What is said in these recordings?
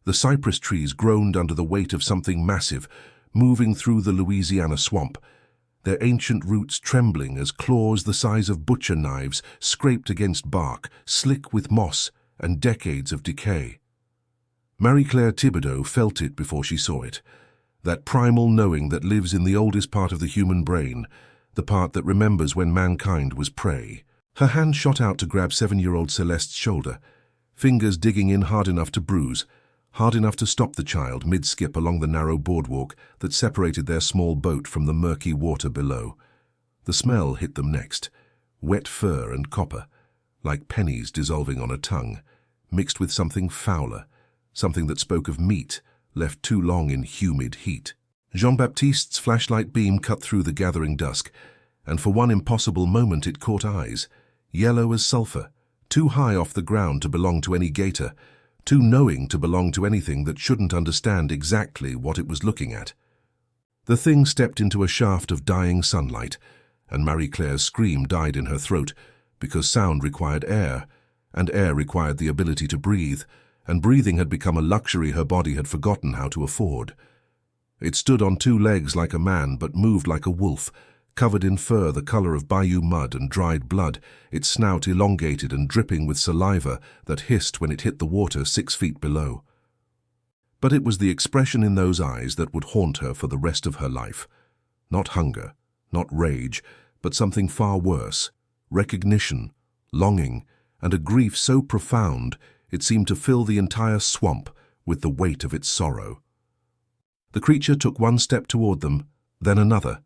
The cypress trees groaned under the weight of something massive, moving through the Louisiana swamp, their ancient roots trembling as claws the size of butcher knives scraped against bark, slick with moss and decades of decay. Marie-Claire Thibodeau felt it before she saw it, that primal knowing that lives in the oldest part of the human brain, the part that remembers when mankind was prey. Her hand shot out to grab 7-year-old Celeste's shoulder, fingers digging in hard enough to bruise, hard enough to stop the child mid-skip along the narrow boardwalk that separated their small boat from the murky water below. The smell hit them next, wet fur and copper, like pennies dissolving on a tongue, mixed with something fouler, something that spoke of meat, left too long in humid heat. Jean-Baptiste's flashlight beam cut through the gathering dusk, and for one impossible moment it caught eyes, yellow as sulfur, too high off the ground to belong to any gator, too knowing to belong to anything that shouldn't understand exactly what it was looking at. The thing stepped into a shaft of dying sunlight, and Marie-Claire's scream died in her throat, because sound required air, and air required the ability to breathe, and breathing had become a luxury her body had forgotten how to afford. It stood on 2 legs like a man, but moved like a wolf, covered in fur the color of bayou mud and dried blood, its snout elongated and dripping with saliva that hissed when it hit the water 6 feet below. But it was the expression in those eyes that would haunt her for the rest of her life. Not hunger, not rage, but something far worse, recognition, longing, and a grief so profound it seemed to fill the entire swamp with the weight of its sorrow. The creature took 1 step toward them, then another,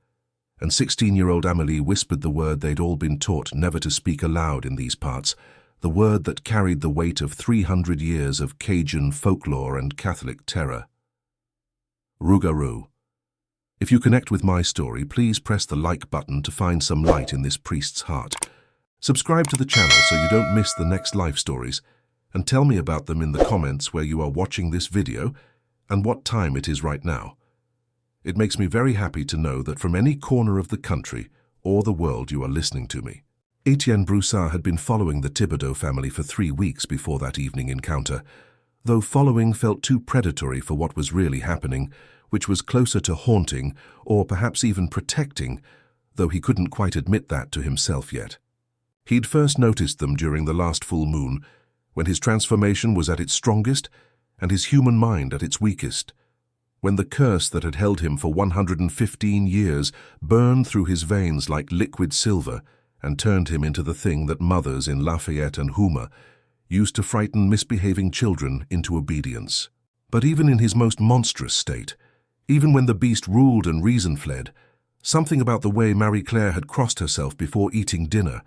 and 16-year-old Amélie whispered the word they'd all been taught never to speak aloud in these parts, the word that carried the weight of 300 years of Cajun folklore and Catholic terror. Rougarou. If you connect with my story, please press the like button to find some light in this priest's heart. Subscribe to the channel so you don't miss the next life stories, and tell me about them in the comments where you are watching this video and what time it is right now. It makes me very happy to know that from any corner of the country or the world you are listening to me. Etienne Broussard had been following the Thibodeau family for 3 weeks before that evening encounter, though following felt too predatory for what was really happening, which was closer to haunting or perhaps even protecting, though he couldn't quite admit that to himself yet. He'd first noticed them during the last full moon, when his transformation was at its strongest and his human mind at its weakest, when the curse that had held him for 115 years burned through his veins like liquid silver and turned him into the thing that mothers in Lafayette and Houma used to frighten misbehaving children into obedience. But even in his most monstrous state, even when the beast ruled and reason fled, something about the way Marie-Claire had crossed herself before eating dinner,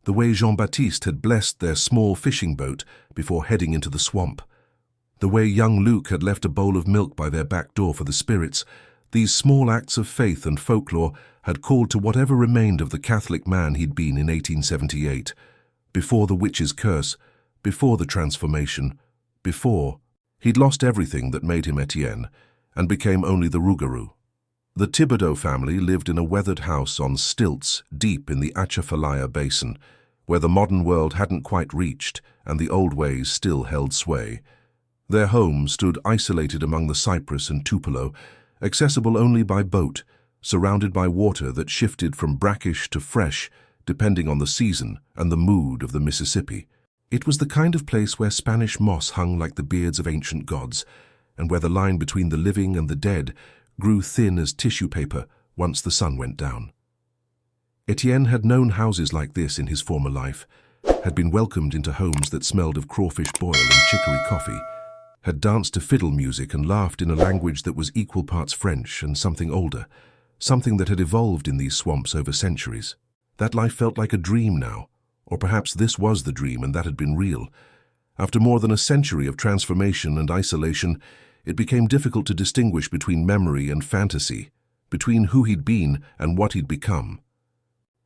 the way Jean-Baptiste had blessed their small fishing boat before heading into the swamp, the way young Luc had left a bowl of milk by their back door for the spirits, these small acts of faith and folklore had called to whatever remained of the Catholic man he'd been in 1878, before the witch's curse, before the transformation, before he'd lost everything that made him Etienne and became only the Rougarou. The Thibodeau family lived in a weathered house on stilts deep in the Atchafalaya basin, where the modern world hadn't quite reached and the old ways still held sway. Their home stood isolated among the cypress and tupelo, accessible only by boat, surrounded by water that shifted from brackish to fresh, depending on the season and the mood of the Mississippi. It was the kind of place where Spanish moss hung like the beards of ancient gods, and where the line between the living and the dead grew thin as tissue paper once the sun went down. Etienne had known houses like this in his former life, had been welcomed into homes that smelled of crawfish boil and chicory coffee, had danced to fiddle music and laughed in a language that was equal parts French and something older, something that had evolved in these swamps over centuries. That life felt like a dream now, or perhaps this was the dream and that had been real. After more than a century of transformation and isolation, it became difficult to distinguish between memory and fantasy, between who he'd been and what he'd become.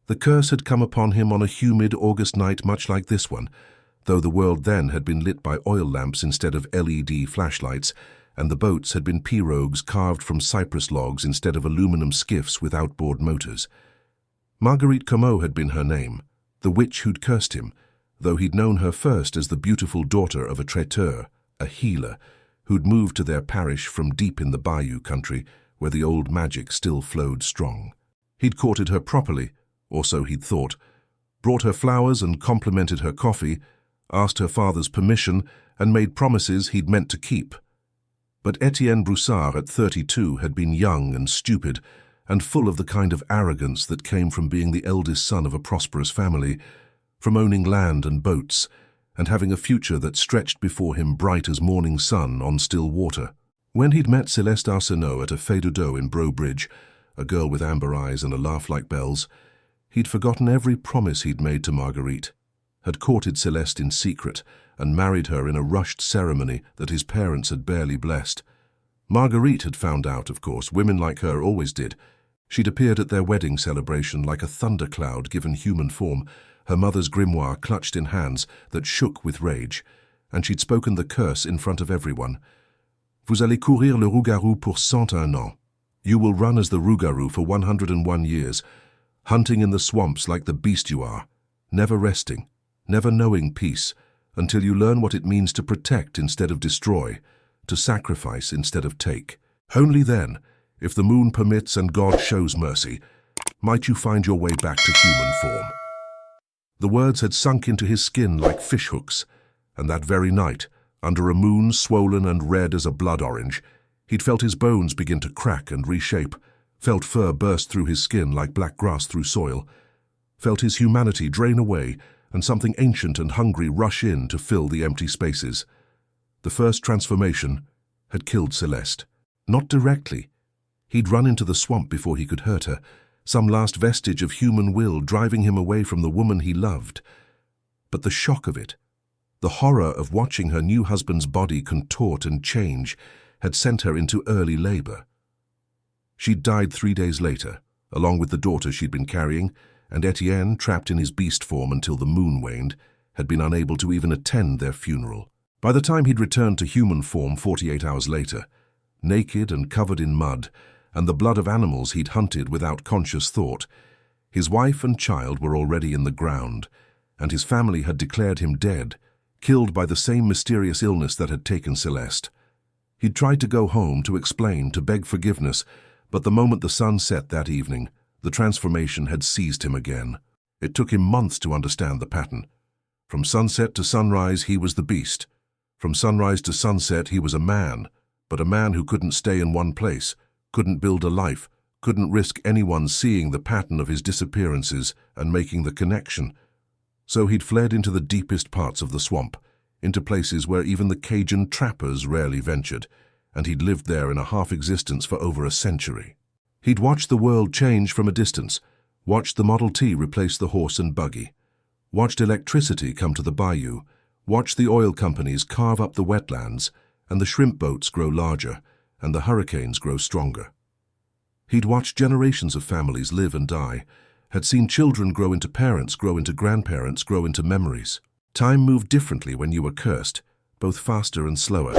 The curse had come upon him on a humid August night much like this one, though the world then had been lit by oil lamps instead of LED flashlights, and the boats had been pirogues carved from cypress logs instead of aluminum skiffs with outboard motors. Marguerite Comeau had been her name, the witch who'd cursed him, though he'd known her first as the beautiful daughter of a traiteur, a healer, who'd moved to their parish from deep in the bayou country where the old magic still flowed strong. He'd courted her properly, or so he'd thought, brought her flowers and complimented her coffee, asked her father's permission, and made promises he'd meant to keep. But Etienne Broussard at 32 had been young and stupid, and full of the kind of arrogance that came from being the eldest son of a prosperous family, from owning land and boats, and having a future that stretched before him bright as morning sun on still water. When he'd met Céleste Arsenault at a fête de dos in Bro-Bridge, a girl with amber eyes and a laugh like bells, he'd forgotten every promise he'd made to Marguerite, had courted Céleste in secret, and married her in a rushed ceremony that his parents had barely blessed. Marguerite had found out, of course. Women like her always did. She'd appeared at their wedding celebration like a thundercloud given human form, her mother's grimoire clutched in hands that shook with rage, and she'd spoken the curse in front of everyone. Vous allez courir le Rougarou pour 101 ans. You will run as the Rougarou for 101 years, hunting in the swamps like the beast you are, never resting, never knowing peace, until you learn what it means to protect instead of destroy, to sacrifice instead of take. Only then, if the moon permits and God shows mercy, might you find your way back to human form. The words had sunk into his skin like fishhooks, and that very night, under a moon swollen and red as a blood orange, he'd felt his bones begin to crack and reshape, felt fur burst through his skin like black grass through soil, felt his humanity drain away and something ancient and hungry rush in to fill the empty spaces. The first transformation had killed Céleste. Not directly. He'd run into the swamp before he could hurt her, some last vestige of human will driving him away from the woman he loved. But the shock of it, the horror of watching her new husband's body contort and change, had sent her into early labor. She'd died 3 days later, along with the daughter she'd been carrying, and Etienne, trapped in his beast form until the moon waned, had been unable to even attend their funeral. By the time he'd returned to human form 48 hours later, naked and covered in mud, and the blood of animals he'd hunted without conscious thought, his wife and child were already in the ground, and his family had declared him dead, killed by the same mysterious illness that had taken Céleste. He'd tried to go home, to explain, to beg forgiveness, but the moment the sun set that evening, the transformation had seized him again. It took him months to understand the pattern. From sunset to sunrise, he was the beast. From sunrise to sunset, he was a man, but a man who couldn't stay in one place, couldn't build a life, couldn't risk anyone seeing the pattern of his disappearances and making the connection. So he'd fled into the deepest parts of the swamp, into places where even the Cajun trappers rarely ventured, and he'd lived there in a half-existence for over a century. He'd watched the world change from a distance, watched the Model T replace the horse and buggy, watched electricity come to the bayou, watched the oil companies carve up the wetlands, and the shrimp boats grow larger, and the hurricanes grow stronger. He'd watched generations of families live and die, had seen children grow into parents, grow into grandparents, grow into memories. Time moved differently when you were cursed, both faster and slower,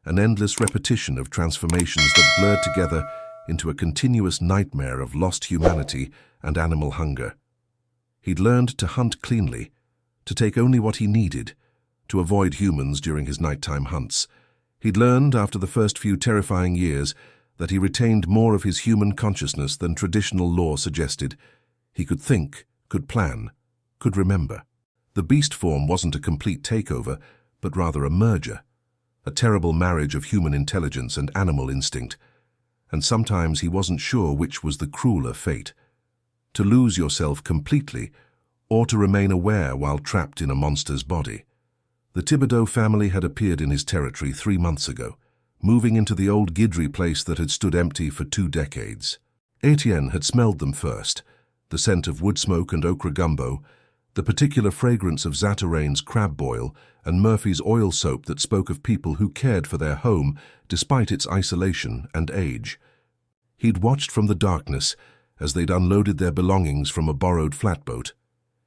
an endless repetition of transformations that blurred together into a continuous nightmare of lost humanity and animal hunger. He'd learned to hunt cleanly, to take only what he needed, to avoid humans during his nighttime hunts. He'd learned, after the first few terrifying years, that he retained more of his human consciousness than traditional law suggested. He could think, could plan, could remember. The beast form wasn't a complete takeover, but rather a merger, a terrible marriage of human intelligence and animal instinct. And sometimes he wasn't sure which was the crueler fate, to lose yourself completely or to remain aware while trapped in a monster's body. The Thibodeau family had appeared in his territory 3 months ago, moving into the old Guidry place that had stood empty for 2 decades. Etienne had smelled them first, the scent of wood smoke and okra gumbo, the particular fragrance of Zatarain's crab boil and Murphy's oil soap that spoke of people who cared for their home despite its isolation and age. He'd watched from the darkness as they'd unloaded their belongings from a borrowed flatboat,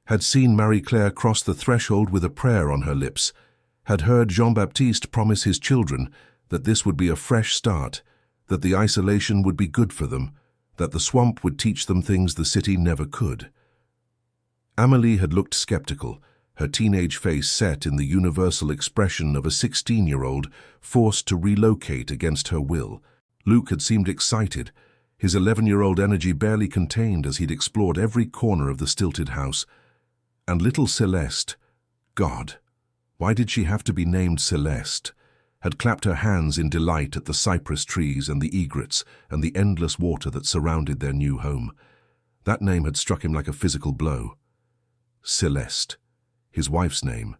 had seen Marie-Claire cross the threshold with a prayer on her lips, had heard Jean-Baptiste promise his children that this would be a fresh start, that the isolation would be good for them, that the swamp would teach them things the city never could. Amélie had looked skeptical, her teenage face set in the universal expression of a 16-year-old forced to relocate against her will. Luke had seemed excited, his 11-year-old energy barely contained as he'd explored every corner of the stilted house. And little Celeste, God, why did she have to be named Celeste, had clapped her hands in delight at the cypress trees and the egrets and the endless water that surrounded their new home. That name had struck him like a physical blow. Celeste, his wife's name,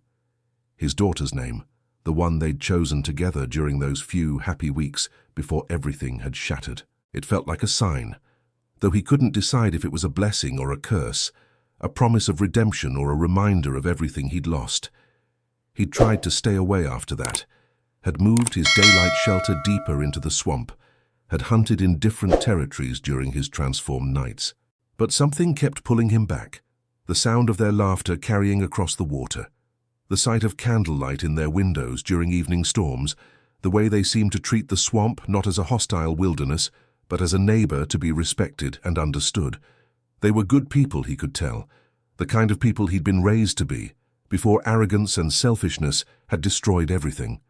his daughter's name, the one they'd chosen together during those few happy weeks before everything had shattered. It felt like a sign, though he couldn't decide if it was a blessing or a curse, a promise of redemption or a reminder of everything he'd lost. He'd tried to stay away after that, had moved his daylight shelter deeper into the swamp, had hunted in different territories during his transformed nights. But something kept pulling him back, the sound of their laughter carrying across the water, the sight of candlelight in their windows during evening storms, the way they seemed to treat the swamp not as a hostile wilderness, but as a neighbor to be respected and understood. They were good people, he could tell, the kind of people he'd been raised to be, before arrogance and selfishness had destroyed everything.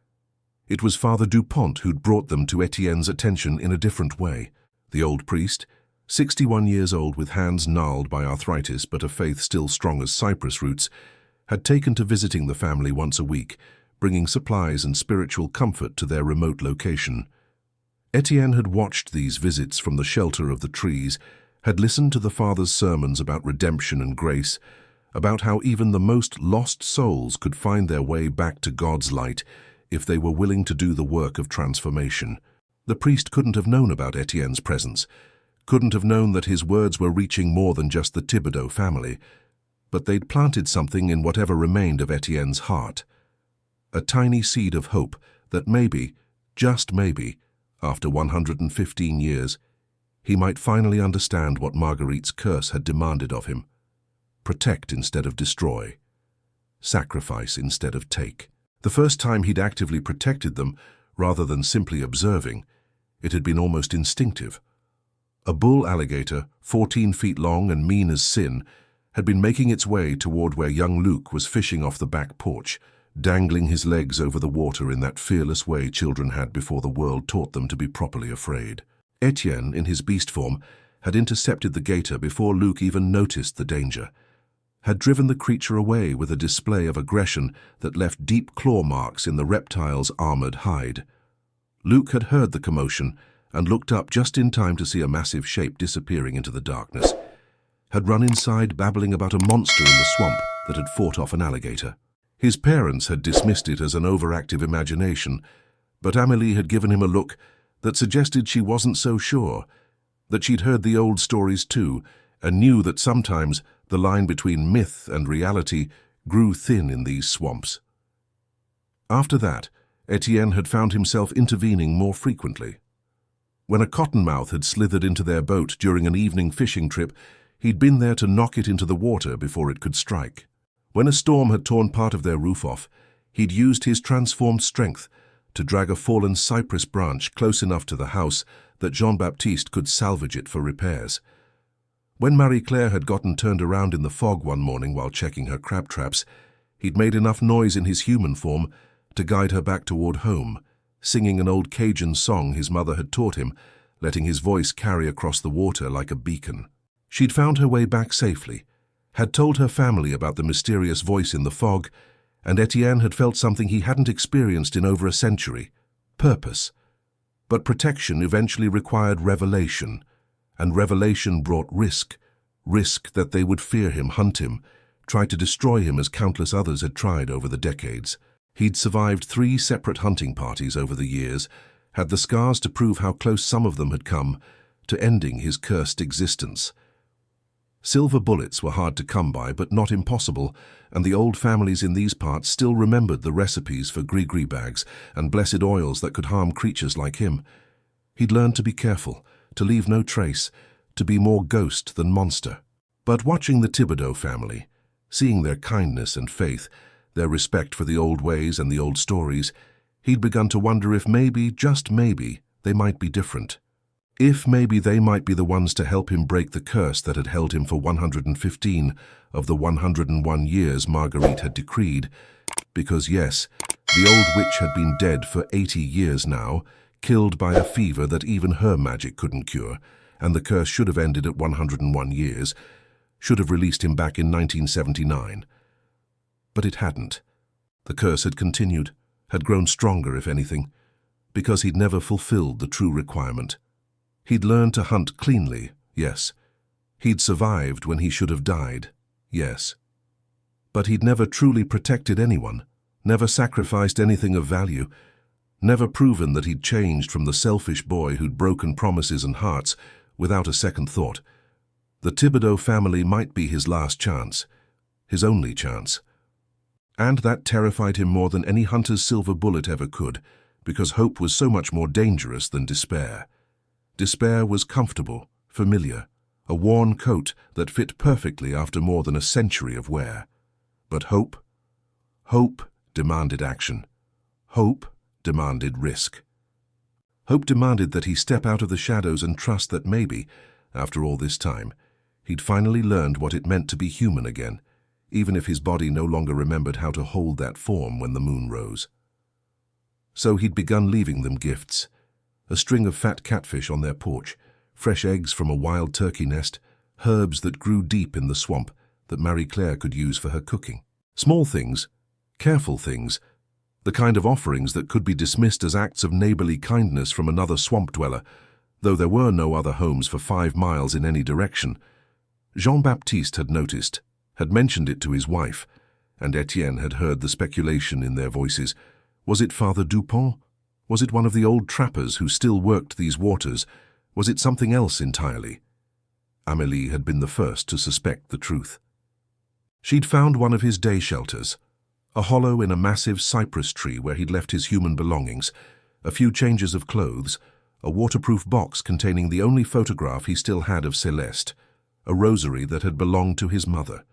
It was Father Dupont who'd brought them to Etienne's attention in a different way. The old priest, 61 years old with hands gnarled by arthritis but a faith still strong as cypress roots, had taken to visiting the family once a week, bringing supplies and spiritual comfort to their remote location. Etienne had watched these visits from the shelter of the trees, had listened to the Father's sermons about redemption and grace, about how even the most lost souls could find their way back to God's light if they were willing to do the work of transformation. The priest couldn't have known about Etienne's presence, couldn't have known that his words were reaching more than just the Thibodeau family, but they'd planted something in whatever remained of Etienne's heart. A tiny seed of hope that maybe, just maybe, after 115 years, he might finally understand what Marguerite's curse had demanded of him. Protect instead of destroy. Sacrifice instead of take. The first time he'd actively protected them, rather than simply observing, it had been almost instinctive. A bull alligator, 14 feet long and mean as sin, had been making its way toward where young Luke was fishing off the back porch, dangling his legs over the water in that fearless way children had before the world taught them to be properly afraid. Etienne, in his beast form, had intercepted the gator before Luke even noticed the danger, had driven the creature away with a display of aggression that left deep claw marks in the reptile's armored hide. Luke had heard the commotion and looked up just in time to see a massive shape disappearing into the darkness, had run inside babbling about a monster in the swamp that had fought off an alligator. His parents had dismissed it as an overactive imagination, but Amélie had given him a look that suggested she wasn't so sure, that she'd heard the old stories too, and knew that sometimes the line between myth and reality grew thin in these swamps. After that, Etienne had found himself intervening more frequently. When a cottonmouth had slithered into their boat during an evening fishing trip, he'd been there to knock it into the water before it could strike. When a storm had torn part of their roof off, he'd used his transformed strength to drag a fallen cypress branch close enough to the house that Jean-Baptiste could salvage it for repairs. When Marie-Claire had gotten turned around in the fog one morning while checking her crab traps, he'd made enough noise in his human form to guide her back toward home, singing an old Cajun song his mother had taught him, letting his voice carry across the water like a beacon. She'd found her way back safely, had told her family about the mysterious voice in the fog, and Etienne had felt something he hadn't experienced in over a century: purpose. But protection eventually required revelation, and revelation brought risk that they would fear him, hunt him, try to destroy him as countless others had tried over the decades. He'd survived 3 separate hunting parties over the years, had the scars to prove how close some of them had come to ending his cursed existence. Silver bullets were hard to come by, but not impossible, and the old families in these parts still remembered the recipes for gris-gris bags and blessed oils that could harm creatures like him. He'd learned to be careful, to leave no trace, to be more ghost than monster. But watching the Thibodeau family, seeing their kindness and faith, their respect for the old ways and the old stories, he'd begun to wonder if maybe, just maybe, they might be different. If maybe they might be the ones to help him break the curse that had held him for 115 of the 101 years Marguerite had decreed. Because yes, the old witch had been dead for 80 years now, killed by a fever that even her magic couldn't cure, and the curse should have ended at 101 years, should have released him back in 1979. But it hadn't. The curse had continued, had grown stronger if anything, because he'd never fulfilled the true requirement. He'd learned to hunt cleanly, yes. He'd survived when he should have died, yes. But he'd never truly protected anyone, never sacrificed anything of value, never proven that he'd changed from the selfish boy who'd broken promises and hearts without a second thought. The Thibodeau family might be his last chance, his only chance. And that terrified him more than any hunter's silver bullet ever could, because hope was so much more dangerous than despair. Despair was comfortable, familiar, a worn coat that fit perfectly after more than a century of wear. But hope demanded action. Hope demanded risk. Hope demanded that he step out of the shadows and trust that maybe, after all this time, he'd finally learned what it meant to be human again, even if his body no longer remembered how to hold that form when the moon rose. So he'd begun leaving them gifts. A string of fat catfish on their porch, fresh eggs from a wild turkey nest, herbs that grew deep in the swamp that Marie-Claire could use for her cooking. Small things, careful things, the kind of offerings that could be dismissed as acts of neighborly kindness from another swamp dweller, though there were no other homes for 5 miles in any direction. Jean-Baptiste had noticed, had mentioned it to his wife, and Etienne had heard the speculation in their voices. Was it Father Dupont? Was it one of the old trappers who still worked these waters? Was it something else entirely? Amélie had been the first to suspect the truth. She'd found one of his day shelters, a hollow in a massive cypress tree where he'd left his human belongings, a few changes of clothes, a waterproof box containing the only photograph he still had of Celeste, a rosary that had belonged to his mother.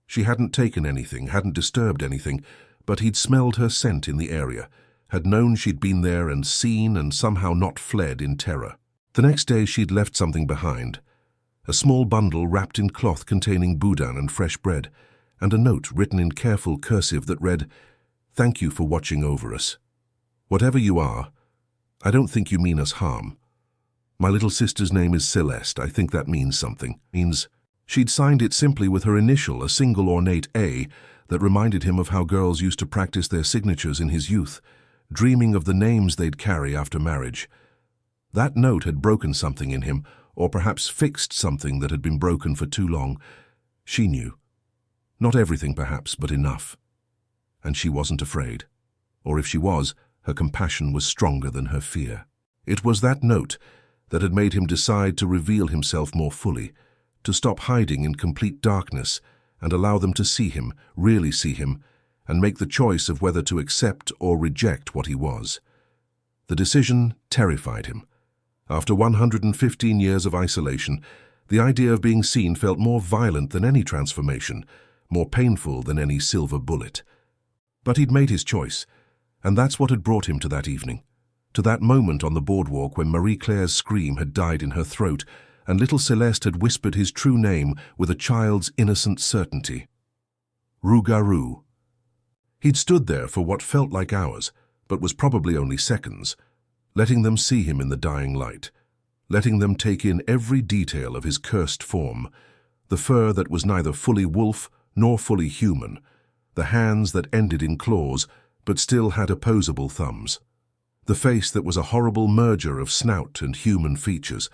She hadn't taken anything, hadn't disturbed anything, but he'd smelled her scent in the area, had known she'd been there and seen and somehow not fled in terror. The next day she'd left something behind, a small bundle wrapped in cloth containing boudin and fresh bread, and a note written in careful cursive that read, "Thank you for watching over us. Whatever you are, I don't think you mean us harm. My little sister's name is Celeste. I think that means something." She'd signed it simply with her initial, a single ornate A, that reminded him of how girls used to practice their signatures in his youth, dreaming of the names they'd carry after marriage. That note had broken something in him, or perhaps fixed something that had been broken for too long. She knew. Not everything, perhaps, but enough. And she wasn't afraid. Or if she was, her compassion was stronger than her fear. It was that note that had made him decide to reveal himself more fully, to stop hiding in complete darkness and allow them to see him, really see him, and make the choice of whether to accept or reject what he was. The decision terrified him. After 115 years of isolation, the idea of being seen felt more violent than any transformation, more painful than any silver bullet. But he'd made his choice, and that's what had brought him to that evening, to that moment on the boardwalk when Marie-Claire's scream had died in her throat and little Celeste had whispered his true name with a child's innocent certainty. Rougarou. He'd stood there for what felt like hours, but was probably only seconds, letting them see him in the dying light, letting them take in every detail of his cursed form, the fur that was neither fully wolf nor fully human, the hands that ended in claws but still had opposable thumbs, the face that was a horrible merger of snout and human features,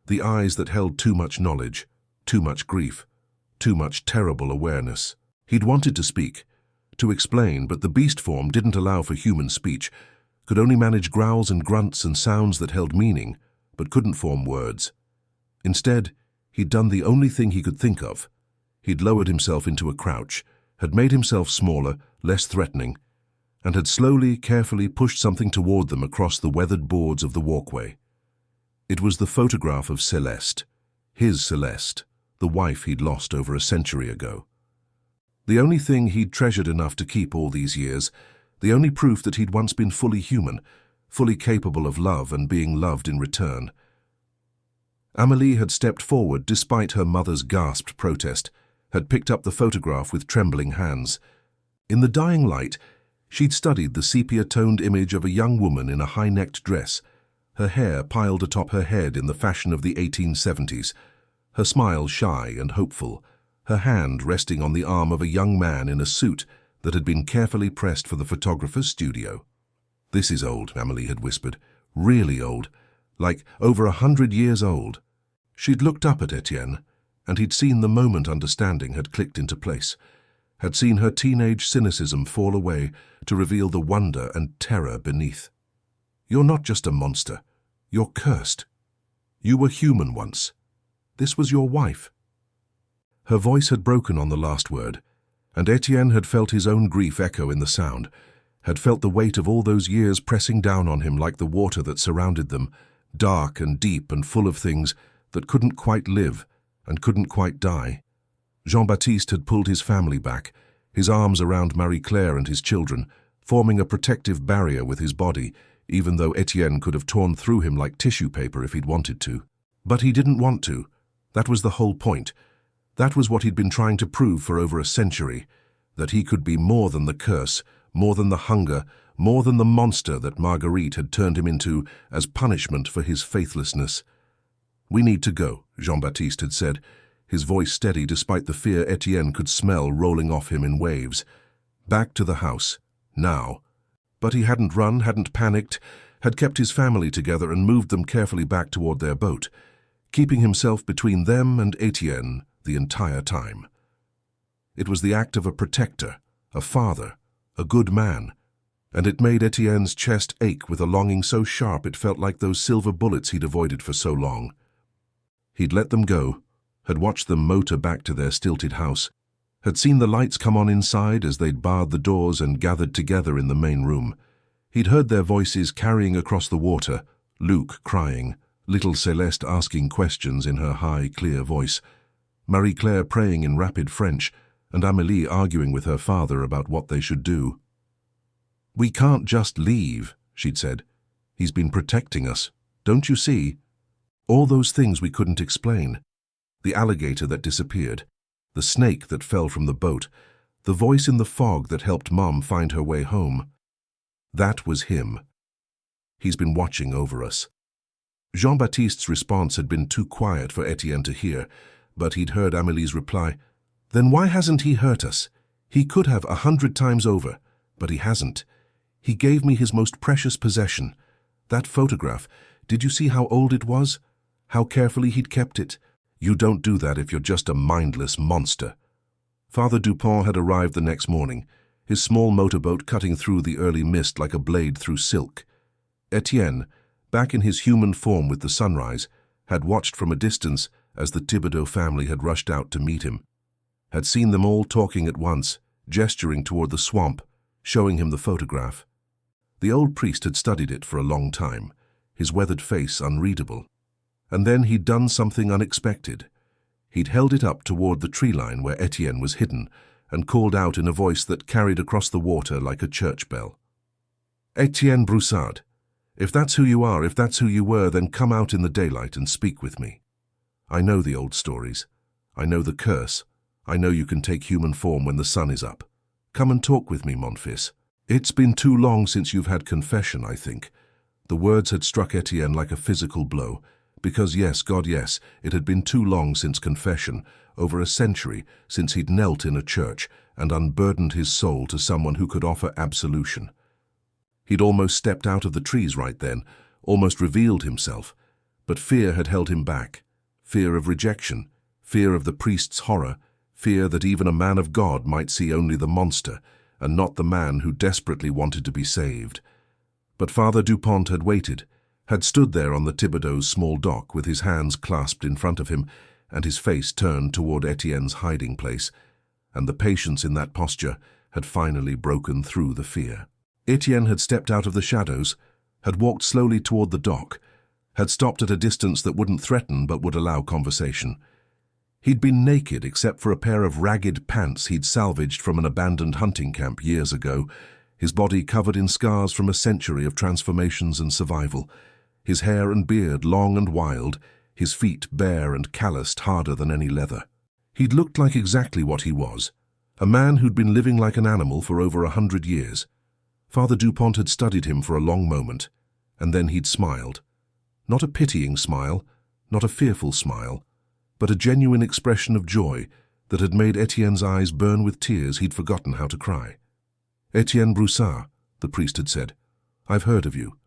the eyes that held too much knowledge, too much grief, too much terrible awareness. He'd wanted to speak, to explain, but the beast form didn't allow for human speech, could only manage growls and grunts and sounds that held meaning, but couldn't form words. Instead, he'd done the only thing he could think of. He'd lowered himself into a crouch, had made himself smaller, less threatening, and had slowly, carefully pushed something toward them across the weathered boards of the walkway. It was the photograph of Celeste, his Celeste, the wife he'd lost over a century ago. The only thing he'd treasured enough to keep all these years, the only proof that he'd once been fully human, fully capable of love and being loved in return. Amélie had stepped forward despite her mother's gasped protest, had picked up the photograph with trembling hands. In the dying light, she'd studied the sepia-toned image of a young woman in a high-necked dress, her hair piled atop her head in the fashion of the 1870s, her smile shy and hopeful, her hand resting on the arm of a young man in a suit that had been carefully pressed for the photographer's studio. "This is old," Amélie had whispered. "Really old. Like over 100 years old." She'd looked up at Etienne, and he'd seen the moment understanding had clicked into place, had seen her teenage cynicism fall away to reveal the wonder and terror beneath. "You're not just a monster. You're cursed. You were human once. This was your wife." Her voice had broken on the last word, and Etienne had felt his own grief echo in the sound, had felt the weight of all those years pressing down on him like the water that surrounded them, dark and deep and full of things that couldn't quite live and couldn't quite die. Jean-Baptiste had pulled his family back, his arms around Marie-Claire and his children, forming a protective barrier with his body, even though Etienne could have torn through him like tissue paper if he'd wanted to. But he didn't want to. That was the whole point. That was what he'd been trying to prove for over a century, that he could be more than the curse, more than the hunger, more than the monster that Marguerite had turned him into as punishment for his faithlessness. "We need to go," Jean-Baptiste had said, his voice steady despite the fear Etienne could smell rolling off him in waves. Back to the house, now. But he hadn't run, hadn't panicked, had kept his family together and moved them carefully back toward their boat, keeping himself between them and Etienne the entire time. It was the act of a protector, a father, a good man, and it made Etienne's chest ache with a longing so sharp it felt like those silver bullets he'd avoided for so long. He'd let them go, had watched them motor back to their stilted house, had seen the lights come on inside as they'd barred the doors and gathered together in the main room. He'd heard their voices carrying across the water, Luc crying, little Céleste asking questions in her high, clear voice, Marie-Claire praying in rapid French, and Amélie arguing with her father about what they should do. "We can't just leave," she'd said. "He's been protecting us. Don't you see? All those things we couldn't explain. The alligator that disappeared, the snake that fell from the boat, the voice in the fog that helped Mom find her way home. That was him. He's been watching over us." Jean-Baptiste's response had been too quiet for Etienne to hear, but he'd heard Amélie's reply. "Then why hasn't he hurt us? He could have 100 times over, but he hasn't. He gave me his most precious possession. That photograph, did you see how old it was? How carefully he'd kept it? You don't do that if you're just a mindless monster." Father Dupont had arrived the next morning, his small motorboat cutting through the early mist like a blade through silk. Etienne, back in his human form with the sunrise, had watched from a distance as the Thibodeau family had rushed out to meet him, had seen them all talking at once, gesturing toward the swamp, showing him the photograph. The old priest had studied it for a long time, his weathered face unreadable. And then he'd done something unexpected. He'd held it up toward the tree line where Etienne was hidden and called out in a voice that carried across the water like a church bell. "Etienne Broussard, if that's who you are, if that's who you were, then come out in the daylight and speak with me. I know the old stories. I know the curse. I know you can take human form when the sun is up. Come and talk with me, mon fils. It's been too long since you've had confession, I think." The words had struck Etienne like a physical blow, because yes, God yes, it had been too long since confession, over a century since he'd knelt in a church and unburdened his soul to someone who could offer absolution. He'd almost stepped out of the trees right then, almost revealed himself, but fear had held him back. Fear of rejection, fear of the priest's horror, fear that even a man of God might see only the monster and not the man who desperately wanted to be saved. But Father Dupont had waited, had stood there on the Thibodeau's small dock with his hands clasped in front of him and his face turned toward Etienne's hiding place, and the patience in that posture had finally broken through the fear. Etienne had stepped out of the shadows, had walked slowly toward the dock, had stopped at a distance that wouldn't threaten but would allow conversation. He'd been naked except for a pair of ragged pants he'd salvaged from an abandoned hunting camp years ago, his body covered in scars from a century of transformations and survival, his hair and beard long and wild, his feet bare and calloused harder than any leather. He'd looked like exactly what he was, a man who'd been living like an animal for over 100 years. Father Dupont had studied him for a long moment, and then he'd smiled. Not a pitying smile, not a fearful smile, but a genuine expression of joy that had made Etienne's eyes burn with tears he'd forgotten how to cry. "Etienne Broussard," the priest had said, "I've heard of you.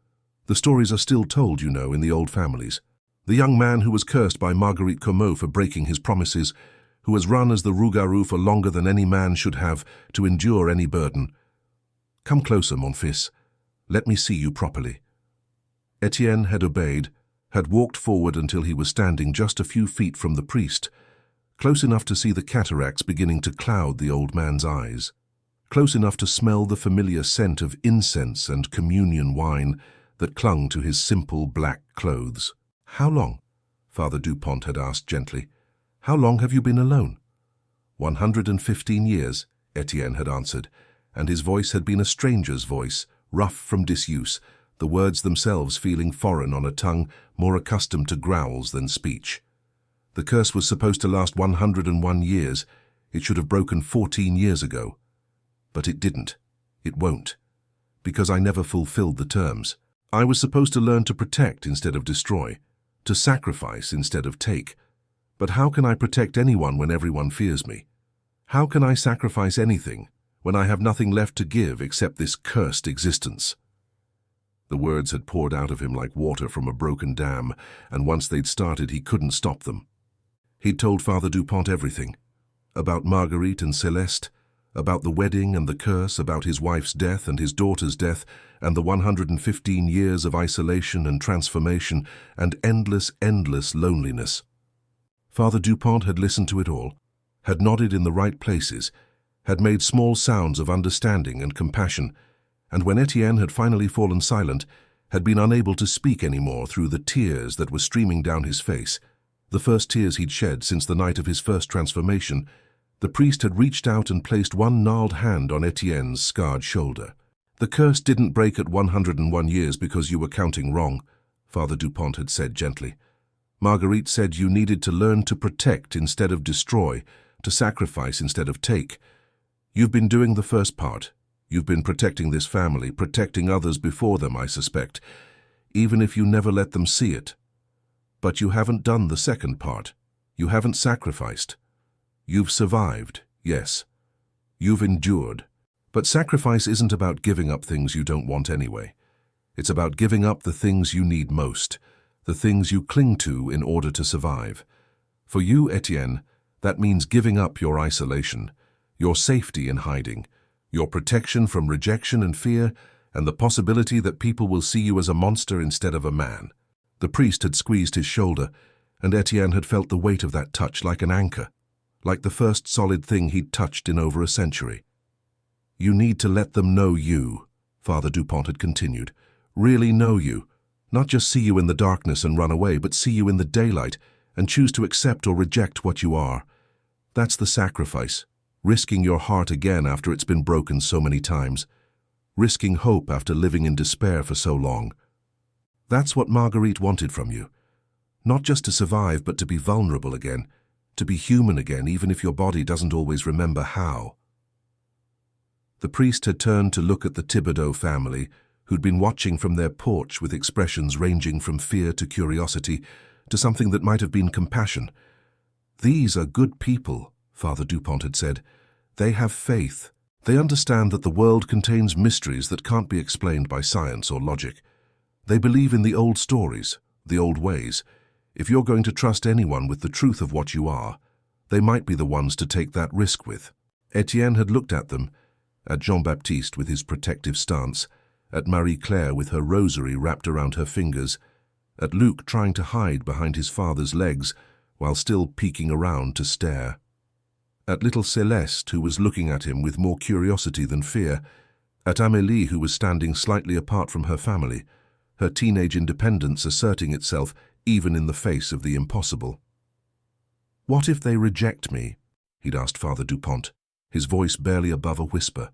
The stories are still told, you know, in the old families. The young man who was cursed by Marguerite Comeau for breaking his promises, who has run as the Rougarou for longer than any man should have to endure any burden. Come closer, mon fils. Let me see you properly." Etienne had obeyed, had walked forward until he was standing just a few feet from the priest, close enough to see the cataracts beginning to cloud the old man's eyes, close enough to smell the familiar scent of incense and communion wine that clung to his simple black clothes. "How long?" Father Dupont had asked gently. "How long have you been alone?" 115 years, Etienne had answered, and his voice had been a stranger's voice, rough from disuse, the words themselves feeling foreign on a tongue more accustomed to growls than speech. The curse was supposed to last 101 years. It should have broken 14 years ago. But it didn't. It won't. Because I never fulfilled the terms. I was supposed to learn to protect instead of destroy, to sacrifice instead of take. But how can I protect anyone when everyone fears me? How can I sacrifice anything when I have nothing left to give except this cursed existence? The words had poured out of him like water from a broken dam, and once they'd started, he couldn't stop them. He'd told Father Dupont everything. About Marguerite and Celeste, about the wedding and the curse, about his wife's death and his daughter's death, and the 115 years of isolation and transformation and endless, endless loneliness. Father Dupont had listened to it all, had nodded in the right places, had made small sounds of understanding and compassion, and when Etienne had finally fallen silent, had been unable to speak any more through the tears that were streaming down his face, the first tears he'd shed since the night of his first transformation, the priest had reached out and placed one gnarled hand on Etienne's scarred shoulder. "The curse didn't break at 101 years because you were counting wrong," Father Dupont had said gently. "Marguerite said you needed to learn to protect instead of destroy, to sacrifice instead of take. You've been doing the first part. You've been protecting this family, protecting others before them, I suspect, even if you never let them see it. But you haven't done the second part. You haven't sacrificed. You've survived, yes. You've endured. But sacrifice isn't about giving up things you don't want anyway. It's about giving up the things you need most, the things you cling to in order to survive. For you, Etienne, that means giving up your isolation, your safety in hiding, your protection from rejection and fear, and the possibility that people will see you as a monster instead of a man." The priest had squeezed his shoulder, and Etienne had felt the weight of that touch like an anchor, like the first solid thing he'd touched in over a century. "You need to let them know you," Father Dupont had continued, "really know you, not just see you in the darkness and run away, but see you in the daylight and choose to accept or reject what you are. That's the sacrifice. Risking your heart again after it's been broken so many times. Risking hope after living in despair for so long. That's what Marguerite wanted from you. Not just to survive, but to be vulnerable again, to be human again, even if your body doesn't always remember how." The priest had turned to look at the Thibodeau family, who'd been watching from their porch with expressions ranging from fear to curiosity to something that might have been compassion. "These are good people," Father Dupont had said. "They have faith. They understand that the world contains mysteries that can't be explained by science or logic. They believe in the old stories, the old ways. If you're going to trust anyone with the truth of what you are, they might be the ones to take that risk with." Etienne had looked at them, at Jean-Baptiste with his protective stance, at Marie-Claire with her rosary wrapped around her fingers, at Luc trying to hide behind his father's legs while still peeking around to stare, at little Celeste, who was looking at him with more curiosity than fear, at Amélie, who was standing slightly apart from her family, her teenage independence asserting itself even in the face of the impossible. "What if they reject me?" he'd asked Father Dupont, his voice barely above a whisper.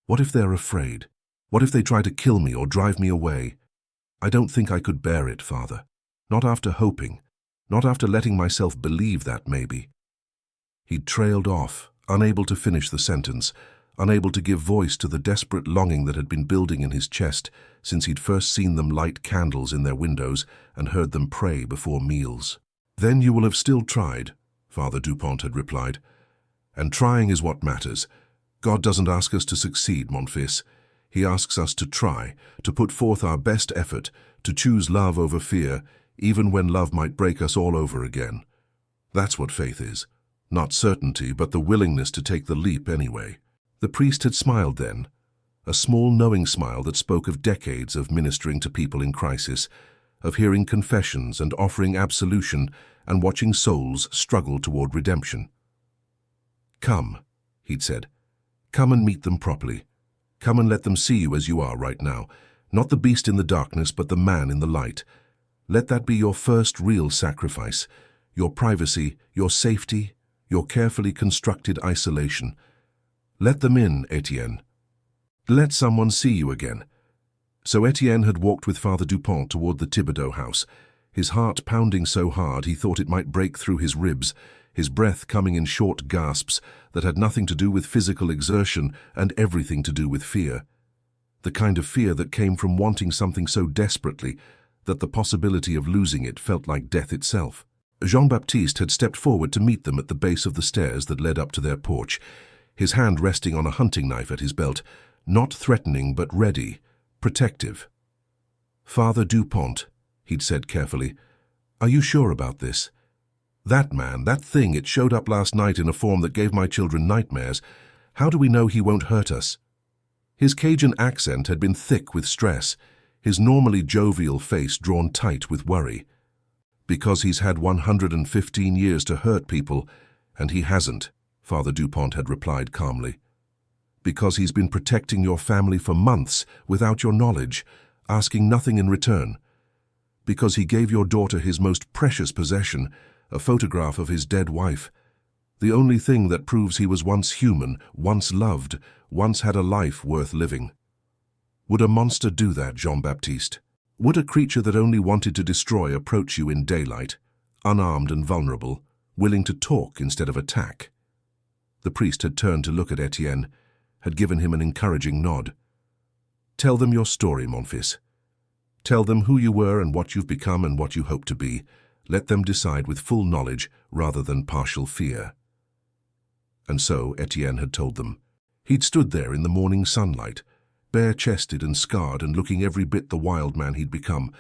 "What if they're afraid? What if they try to kill me or drive me away? I don't think I could bear it, Father. Not after hoping, Not after letting myself believe that, maybe. He'd trailed off, unable to finish the sentence, unable to give voice to the desperate longing that had been building in his chest since he'd first seen them light candles in their windows and heard them pray before meals. "Then you will have still tried," Father Dupont had replied. "And trying is what matters. God doesn't ask us to succeed, mon fils. He asks us to try, to put forth our best effort, to choose love over fear, even when love might break us all over again. That's what faith is. Not certainty, but the willingness to take the leap anyway." The priest had smiled then, a small knowing smile that spoke of decades of ministering to people in crisis, of hearing confessions and offering absolution and watching souls struggle toward redemption. "Come," he'd said. "Come and meet them properly. Come and let them see you as you are right now, not the beast in the darkness, but the man in the light. Let that be your first real sacrifice, your privacy, your safety, your carefully constructed isolation. Let them in, Etienne. Let someone see you again." So Etienne had walked with Father Dupont toward the Thibodeau house, his heart pounding so hard he thought it might break through his ribs, his breath coming in short gasps that had nothing to do with physical exertion and everything to do with fear. The kind of fear that came from wanting something so desperately that the possibility of losing it felt like death itself. Jean-Baptiste had stepped forward to meet them at the base of the stairs that led up to their porch, his hand resting on a hunting knife at his belt, not threatening but ready, protective. "Father Dupont," he'd said carefully, "are you sure about this? That man, that thing, it showed up last night in a form that gave my children nightmares. How do we know he won't hurt us?" His Cajun accent had been thick with stress, his normally jovial face drawn tight with worry. "Because he's had 115 years to hurt people, and he hasn't," Father Dupont had replied calmly. "Because he's been protecting your family for months without your knowledge, asking nothing in return. Because he gave your daughter his most precious possession, a photograph of his dead wife. The only thing that proves he was once human, once loved, once had a life worth living. Would a monster do that, Jean-Baptiste? Would a creature that only wanted to destroy approach you in daylight, unarmed and vulnerable, willing to talk instead of attack?" The priest had turned to look at Etienne, had given him an encouraging nod. "Tell them your story, mon fils. Tell them who you were and what you've become and what you hope to be. Let them decide with full knowledge rather than partial fear." And so Etienne had told them. He'd stood there in the morning sunlight, bare-chested and scarred and looking every bit the wild man he'd become,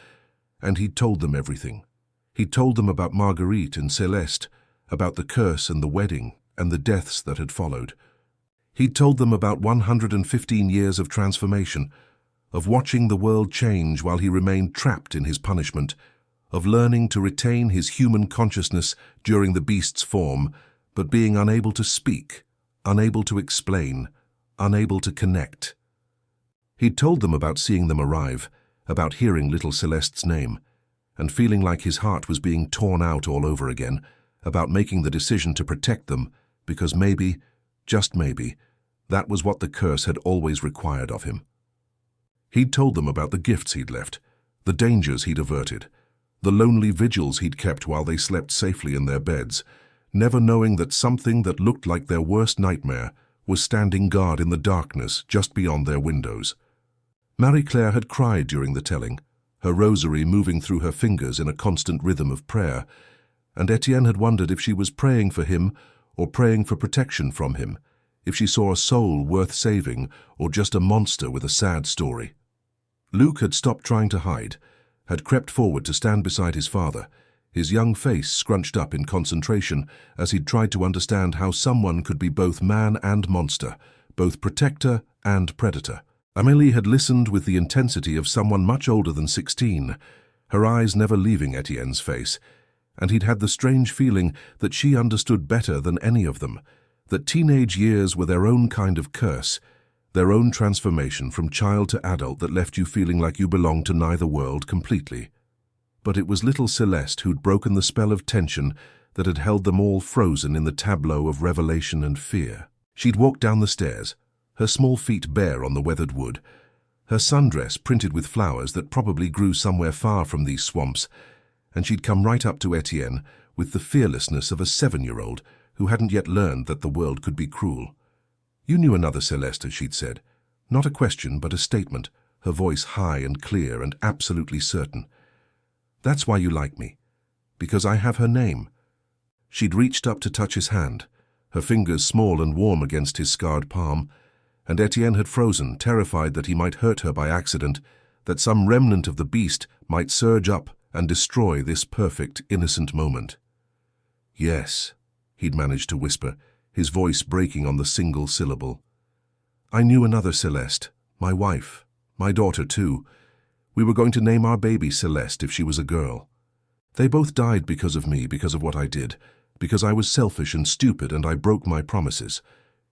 and he'd told them everything. He'd told them about Marguerite and Celeste, about the curse and the wedding and the deaths that had followed. He'd told them about 115 years of transformation, of watching the world change while he remained trapped in his punishment, of learning to retain his human consciousness during the beast's form, but being unable to speak, unable to explain, unable to connect. He'd told them about seeing them arrive, about hearing little Celeste's name, and feeling like his heart was being torn out all over again, about making the decision to protect them, because maybe, just maybe, that was what the curse had always required of him. He'd told them about the gifts he'd left, the dangers he'd averted, the lonely vigils he'd kept while they slept safely in their beds, never knowing that something that looked like their worst nightmare was standing guard in the darkness just beyond their windows. Marie-Claire had cried during the telling, her rosary moving through her fingers in a constant rhythm of prayer, and Etienne had wondered if she was praying for him or praying for protection from him, if she saw a soul worth saving or just a monster with a sad story. Luc had stopped trying to hide, had crept forward to stand beside his father, his young face scrunched up in concentration as he'd tried to understand how someone could be both man and monster, both protector and predator. Amélie had listened with the intensity of someone much older than 16, her eyes never leaving Etienne's face, and he'd had the strange feeling that she understood better than any of them, that teenage years were their own kind of curse, their own transformation from child to adult that left you feeling like you belonged to neither world completely. But it was little Celeste who'd broken the spell of tension that had held them all frozen in the tableau of revelation and fear. She'd walked down the stairs, her small feet bare on the weathered wood, her sundress printed with flowers that probably grew somewhere far from these swamps, and she'd come right up to Etienne with the fearlessness of a 7-year-old who hadn't yet learned that the world could be cruel. "You knew another Celeste," she'd said. Not a question, but a statement, her voice high and clear and absolutely certain. "That's why you like me. Because I have her name." She'd reached up to touch his hand, her fingers small and warm against his scarred palm, and Etienne had frozen, terrified that he might hurt her by accident, that some remnant of the beast might surge up and destroy this perfect, innocent moment. "Yes," he'd managed to whisper, his voice breaking on the single syllable. "I knew another Celeste, my wife, my daughter too. We were going to name our baby Celeste if she was a girl. They both died because of me, because of what I did, because I was selfish and stupid and I broke my promises."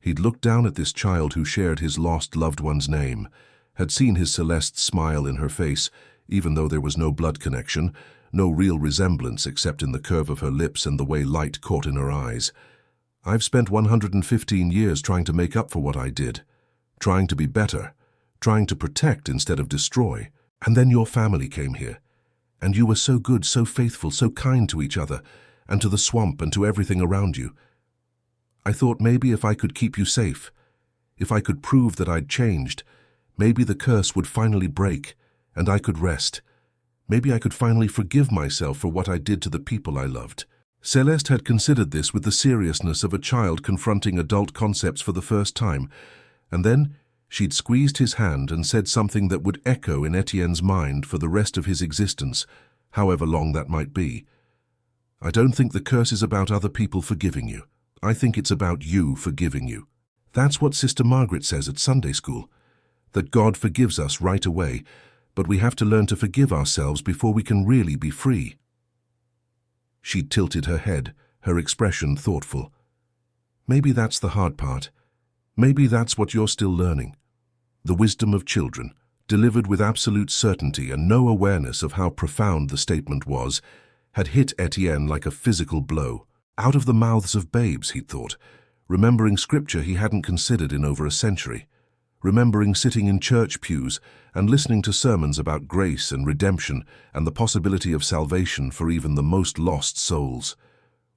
He'd looked down at this child who shared his lost loved one's name, had seen his Celeste smile in her face, even though there was no blood connection, no real resemblance except in the curve of her lips and the way light caught in her eyes. "I've spent 115 years trying to make up for what I did, trying to be better, trying to protect instead of destroy. And then your family came here. And you were so good, so faithful, so kind to each other, and to the swamp and to everything around you. I thought maybe if I could keep you safe, if I could prove that I'd changed, maybe the curse would finally break, and I could rest. Maybe I could finally forgive myself for what I did to the people I loved." Celeste had considered this with the seriousness of a child confronting adult concepts for the first time, and then she'd squeezed his hand and said something that would echo in Etienne's mind for the rest of his existence, however long that might be. "I don't think the curse is about other people forgiving you. I think it's about you forgiving you. That's what Sister Margaret says at Sunday school, that God forgives us right away, but we have to learn to forgive ourselves before we can really be free." She tilted her head, her expression thoughtful. "Maybe that's the hard part. Maybe that's what you're still learning. The wisdom of children, delivered with absolute certainty and no awareness of how profound the statement was, had hit Etienne like a physical blow. Out of the mouths of babes, he'd thought, remembering scripture he hadn't considered in over a century, remembering sitting in church pews and listening to sermons about grace and redemption and the possibility of salvation for even the most lost souls.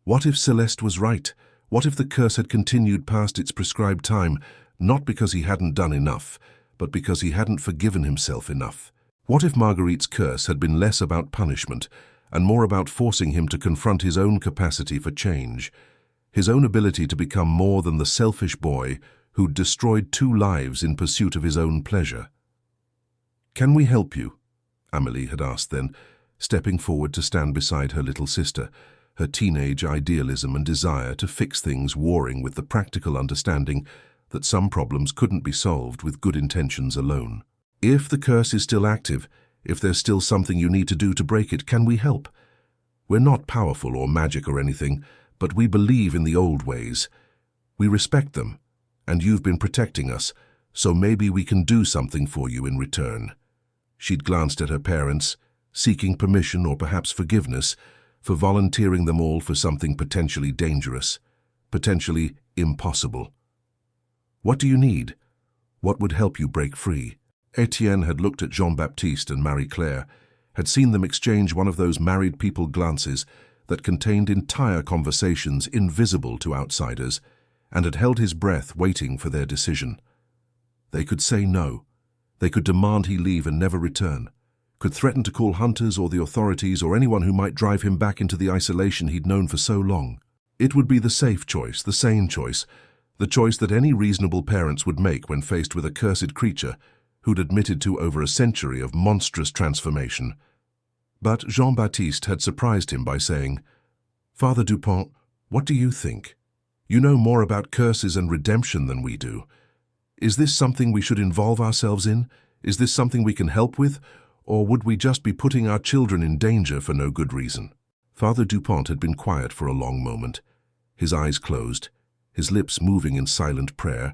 What if Celeste was right? What if the curse had continued past its prescribed time, not because he hadn't done enough, but because he hadn't forgiven himself enough? What if Marguerite's curse had been less about punishment and more about forcing him to confront his own capacity for change, his own ability to become more than the selfish boy who'd destroyed 2 lives in pursuit of his own pleasure? "Can we help you?" Amélie had asked then, stepping forward to stand beside her little sister, her teenage idealism and desire to fix things warring with the practical understanding that some problems couldn't be solved with good intentions alone. "If the curse is still active, if there's still something you need to do to break it, can we help? We're not powerful or magic or anything, but we believe in the old ways. We respect them, and you've been protecting us, so maybe we can do something for you in return." She'd glanced at her parents, seeking permission or perhaps forgiveness for volunteering them all for something potentially dangerous, potentially impossible. "What do you need? What would help you break free?" Etienne had looked at Jean-Baptiste and Marie-Claire, had seen them exchange one of those married people glances that contained entire conversations invisible to outsiders, and had held his breath waiting for their decision. They could say no. They could demand he leave and never return, could threaten to call hunters or the authorities or anyone who might drive him back into the isolation he'd known for so long. It would be the safe choice, the sane choice, the choice that any reasonable parents would make when faced with a cursed creature who'd admitted to over a century of monstrous transformation. But Jean-Baptiste had surprised him by saying, "Father Dupont, what do you think? You know more about curses and redemption than we do. Is this something we should involve ourselves in? Is this something we can help with? Or would we just be putting our children in danger for no good reason?" Father Dupont had been quiet for a long moment, his eyes closed, his lips moving in silent prayer,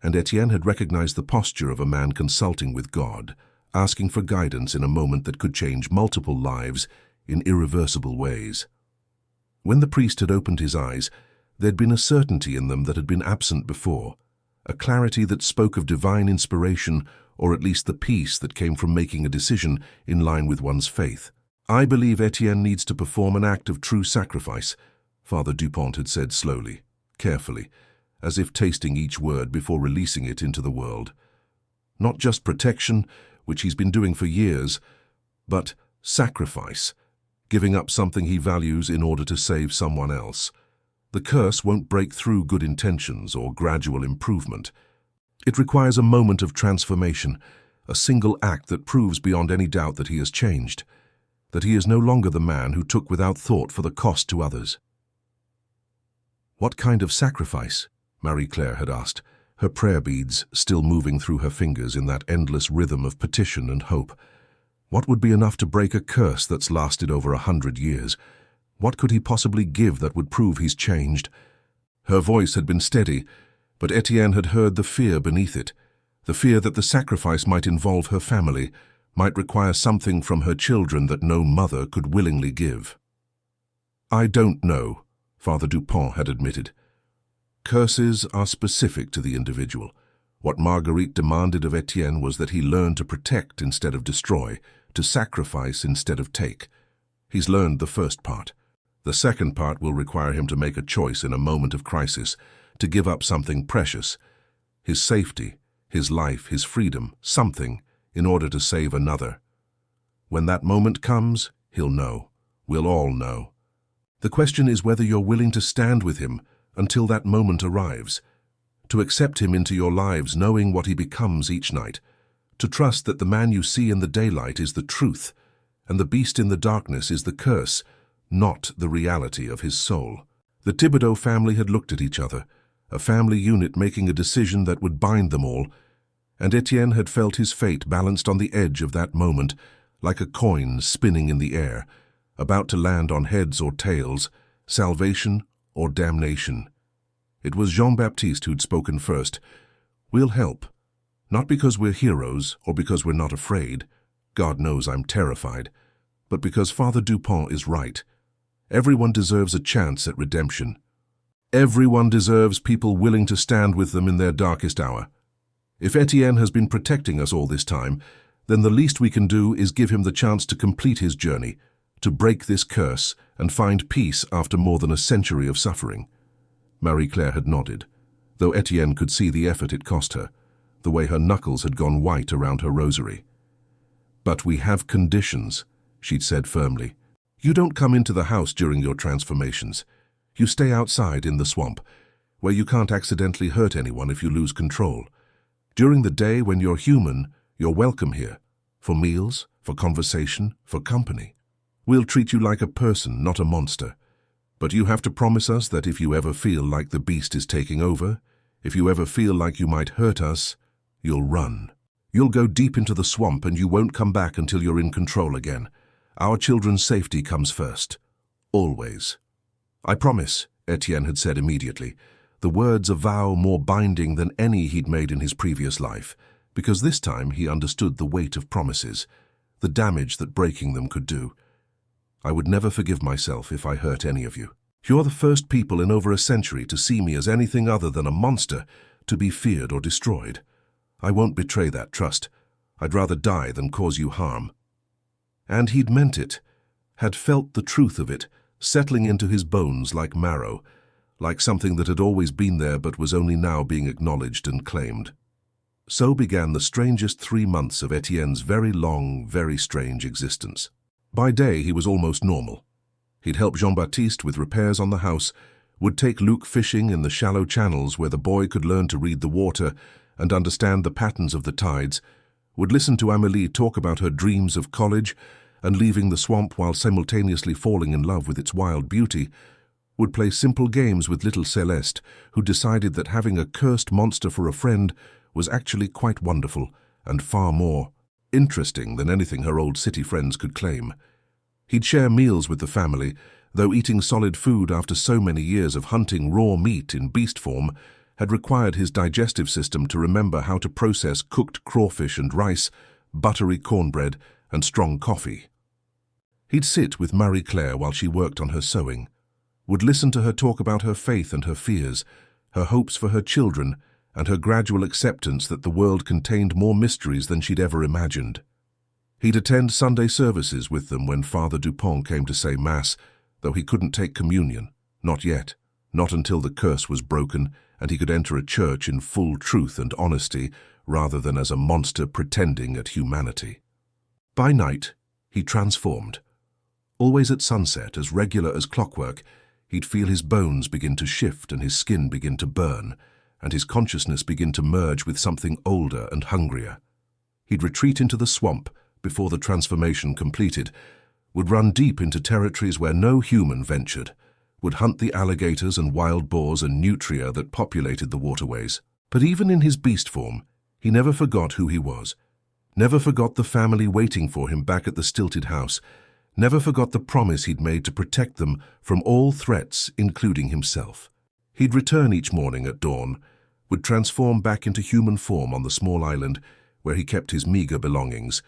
and Etienne had recognized the posture of a man consulting with God, asking for guidance in a moment that could change multiple lives in irreversible ways. When the priest had opened his eyes, there'd been a certainty in them that had been absent before, a clarity that spoke of divine inspiration, or at least the peace that came from making a decision in line with one's faith. I believe Etienne needs to perform an act of true sacrifice, Father Dupont had said slowly, carefully, as if tasting each word before releasing it into the world. Not just protection, which he's been doing for years, but sacrifice, giving up something he values in order to save someone else. The curse won't break through good intentions or gradual improvement. It requires a moment of transformation, a single act that proves beyond any doubt that he has changed, that he is no longer the man who took without thought for the cost to others. What kind of sacrifice? Marie-Claire had asked, her prayer beads still moving through her fingers in that endless rhythm of petition and hope. What would be enough to break a curse that's lasted over 100 years? What could he possibly give that would prove he's changed? Her voice had been steady, but Etienne had heard the fear beneath it, the fear that the sacrifice might involve her family, might require something from her children that no mother could willingly give. I don't know, Father Dupont had admitted. Curses are specific to the individual. What Marguerite demanded of Etienne was that he learn to protect instead of destroy, to sacrifice instead of take. He's learned the first part. The second part will require him to make a choice in a moment of crisis, to give up something precious, his safety, his life, his freedom, something, in order to save another. When that moment comes, he'll know. We'll all know. The question is whether you're willing to stand with him until that moment arrives, to accept him into your lives knowing what he becomes each night, to trust that the man you see in the daylight is the truth, and the beast in the darkness is the curse, not the reality of his soul. The Thibodeau family had looked at each other, a family unit making a decision that would bind them all, and Etienne had felt his fate balanced on the edge of that moment, like a coin spinning in the air, about to land on heads or tails, salvation or damnation. It was Jean-Baptiste who'd spoken first. We'll help. Not because we're heroes or because we're not afraid. God knows I'm terrified. But because Father Dupont is right. Everyone deserves a chance at redemption. Everyone deserves people willing to stand with them in their darkest hour. If Etienne has been protecting us all this time, then the least we can do is give him the chance to complete his journey, to break this curse and find peace after more than a century of suffering. Marie-Claire had nodded, though Etienne could see the effort it cost her, the way her knuckles had gone white around her rosary. But we have conditions, she'd said firmly. You don't come into the house during your transformations. You stay outside in the swamp, where you can't accidentally hurt anyone if you lose control. During the day when you're human, you're welcome here, for meals, for conversation, for company. We'll treat you like a person, not a monster. But you have to promise us that if you ever feel like the beast is taking over, if you ever feel like you might hurt us, you'll run. You'll go deep into the swamp and you won't come back until you're in control again. Our children's safety comes first. Always. I promise, Etienne had said immediately, the words a vow more binding than any he'd made in his previous life, because this time he understood the weight of promises, the damage that breaking them could do. I would never forgive myself if I hurt any of you. You're the first people in over a century to see me as anything other than a monster, to be feared or destroyed. I won't betray that trust. I'd rather die than cause you harm. And he'd meant it, had felt the truth of it, settling into his bones like marrow, like something that had always been there but was only now being acknowledged and claimed. So began the strangest 3 months of Etienne's very long, very strange existence. By day, he was almost normal. He'd help Jean-Baptiste with repairs on the house, would take Luc fishing in the shallow channels where the boy could learn to read the water and understand the patterns of the tides, would listen to Amélie talk about her dreams of college and leaving the swamp while simultaneously falling in love with its wild beauty, would play simple games with little Céleste, who decided that having a cursed monster for a friend was actually quite wonderful and far more interesting than anything her old city friends could claim. He'd share meals with the family, though eating solid food after so many years of hunting raw meat in beast form had required his digestive system to remember how to process cooked crawfish and rice, buttery cornbread, and strong coffee. He'd sit with Marie-Claire while she worked on her sewing, would listen to her talk about her faith and her fears, her hopes for her children, and her gradual acceptance that the world contained more mysteries than she'd ever imagined. He'd attend Sunday services with them when Father Dupont came to say Mass, though he couldn't take communion. Not yet. Not until the curse was broken and he could enter a church in full truth and honesty rather than as a monster pretending at humanity. By night, he transformed. Always at sunset, as regular as clockwork, he'd feel his bones begin to shift and his skin begin to burn, and his consciousness begin to merge with something older and hungrier. He'd retreat into the swamp before the transformation completed, would run deep into territories where no human ventured, would hunt the alligators and wild boars and nutria that populated the waterways. But even in his beast form, he never forgot who he was, never forgot the family waiting for him back at the stilted house, never forgot the promise he'd made to protect them from all threats, including himself. He'd return each morning at dawn, would transform back into human form on the small island where he kept his meager belongings,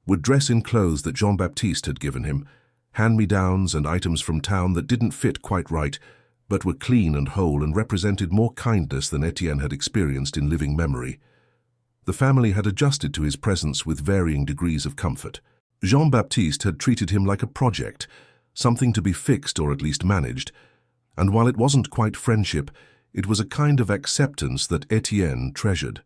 would dress in clothes that Jean-Baptiste had given him, hand-me-downs and items from town that didn't fit quite right, but were clean and whole and represented more kindness than Etienne had experienced in living memory. The family had adjusted to his presence with varying degrees of comfort. Jean-Baptiste had treated him like a project, something to be fixed or at least managed, and while it wasn't quite friendship, it was a kind of acceptance that Etienne treasured.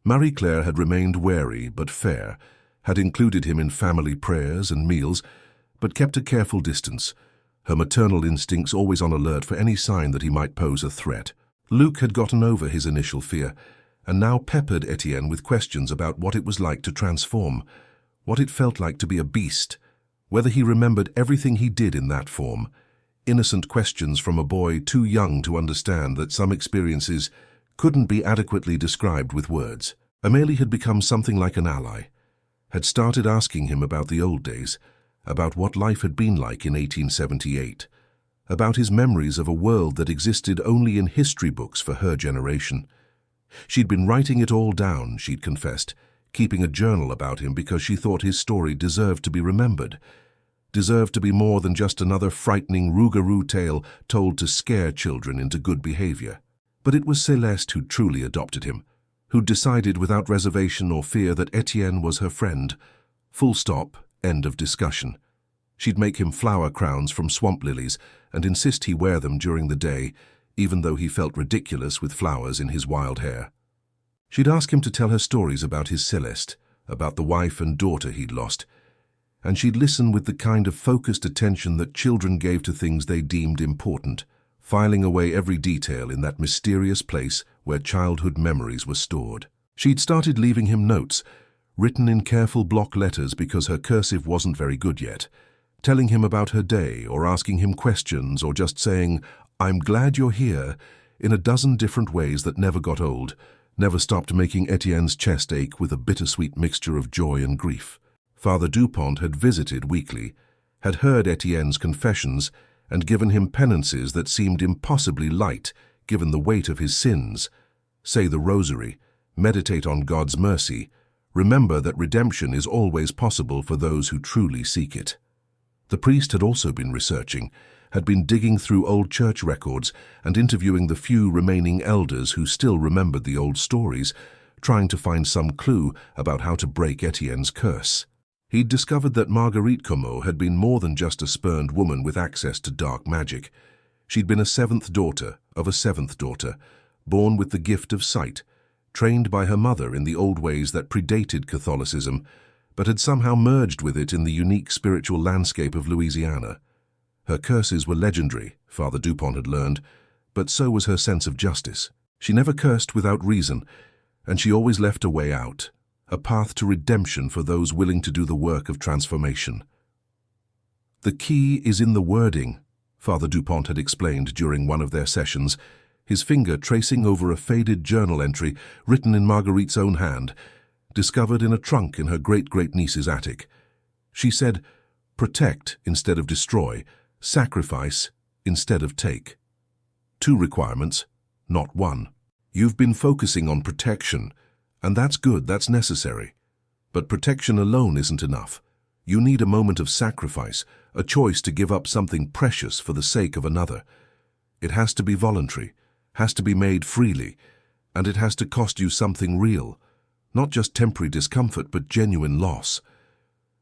Marie-Claire had remained wary but fair, had included him in family prayers and meals, but kept a careful distance, her maternal instincts always on alert for any sign that he might pose a threat. Luc had gotten over his initial fear, and now peppered Etienne with questions about what it was like to transform, what it felt like to be a beast, whether he remembered everything he did in that form. Innocent questions from a boy too young to understand that some experiences couldn't be adequately described with words. Amélie had become something like an ally, had started asking him about the old days, about what life had been like in 1878, about his memories of a world that existed only in history books for her generation. She'd been writing it all down, she'd confessed, keeping a journal about him because she thought his story deserved to be remembered, deserved to be more than just another frightening Rougarou tale told to scare children into good behavior. But it was Céleste who truly adopted him, who'd decided without reservation or fear that Etienne was her friend. Full stop, end of discussion. She'd make him flower crowns from swamp lilies and insist he wear them during the day, even though he felt ridiculous with flowers in his wild hair. She'd ask him to tell her stories about his Céleste, about the wife and daughter he'd lost, and she'd listen with the kind of focused attention that children gave to things they deemed important, filing away every detail in that mysterious place where childhood memories were stored. She'd started leaving him notes, written in careful block letters because her cursive wasn't very good yet, telling him about her day or asking him questions or just saying, "I'm glad you're here," in a dozen different ways that never got old, never stopped making Etienne's chest ache with a bittersweet mixture of joy and grief. Father Dupont had visited weekly, had heard Etienne's confessions, and given him penances that seemed impossibly light given the weight of his sins. Say the rosary, meditate on God's mercy, remember that redemption is always possible for those who truly seek it. The priest had also been researching, had been digging through old church records and interviewing the few remaining elders who still remembered the old stories, trying to find some clue about how to break Etienne's curse. He'd discovered that Marguerite Comeau had been more than just a spurned woman with access to dark magic. She'd been a seventh daughter of a seventh daughter, born with the gift of sight, trained by her mother in the old ways that predated Catholicism, but had somehow merged with it in the unique spiritual landscape of Louisiana. Her curses were legendary, Father Dupont had learned, but so was her sense of justice. She never cursed without reason, and she always left a way out, a path to redemption for those willing to do the work of transformation. "The key is in the wording," Father Dupont had explained during one of their sessions, his finger tracing over a faded journal entry written in Marguerite's own hand, discovered in a trunk in her great-great-niece's attic. She said, "Protect instead of destroy, sacrifice instead of take." 2 requirements, not 1. You've been focusing on protection, and that's good, that's necessary. But protection alone isn't enough. You need a moment of sacrifice, a choice to give up something precious for the sake of another. It has to be voluntary, has to be made freely, and it has to cost you something real, not just temporary discomfort but genuine loss.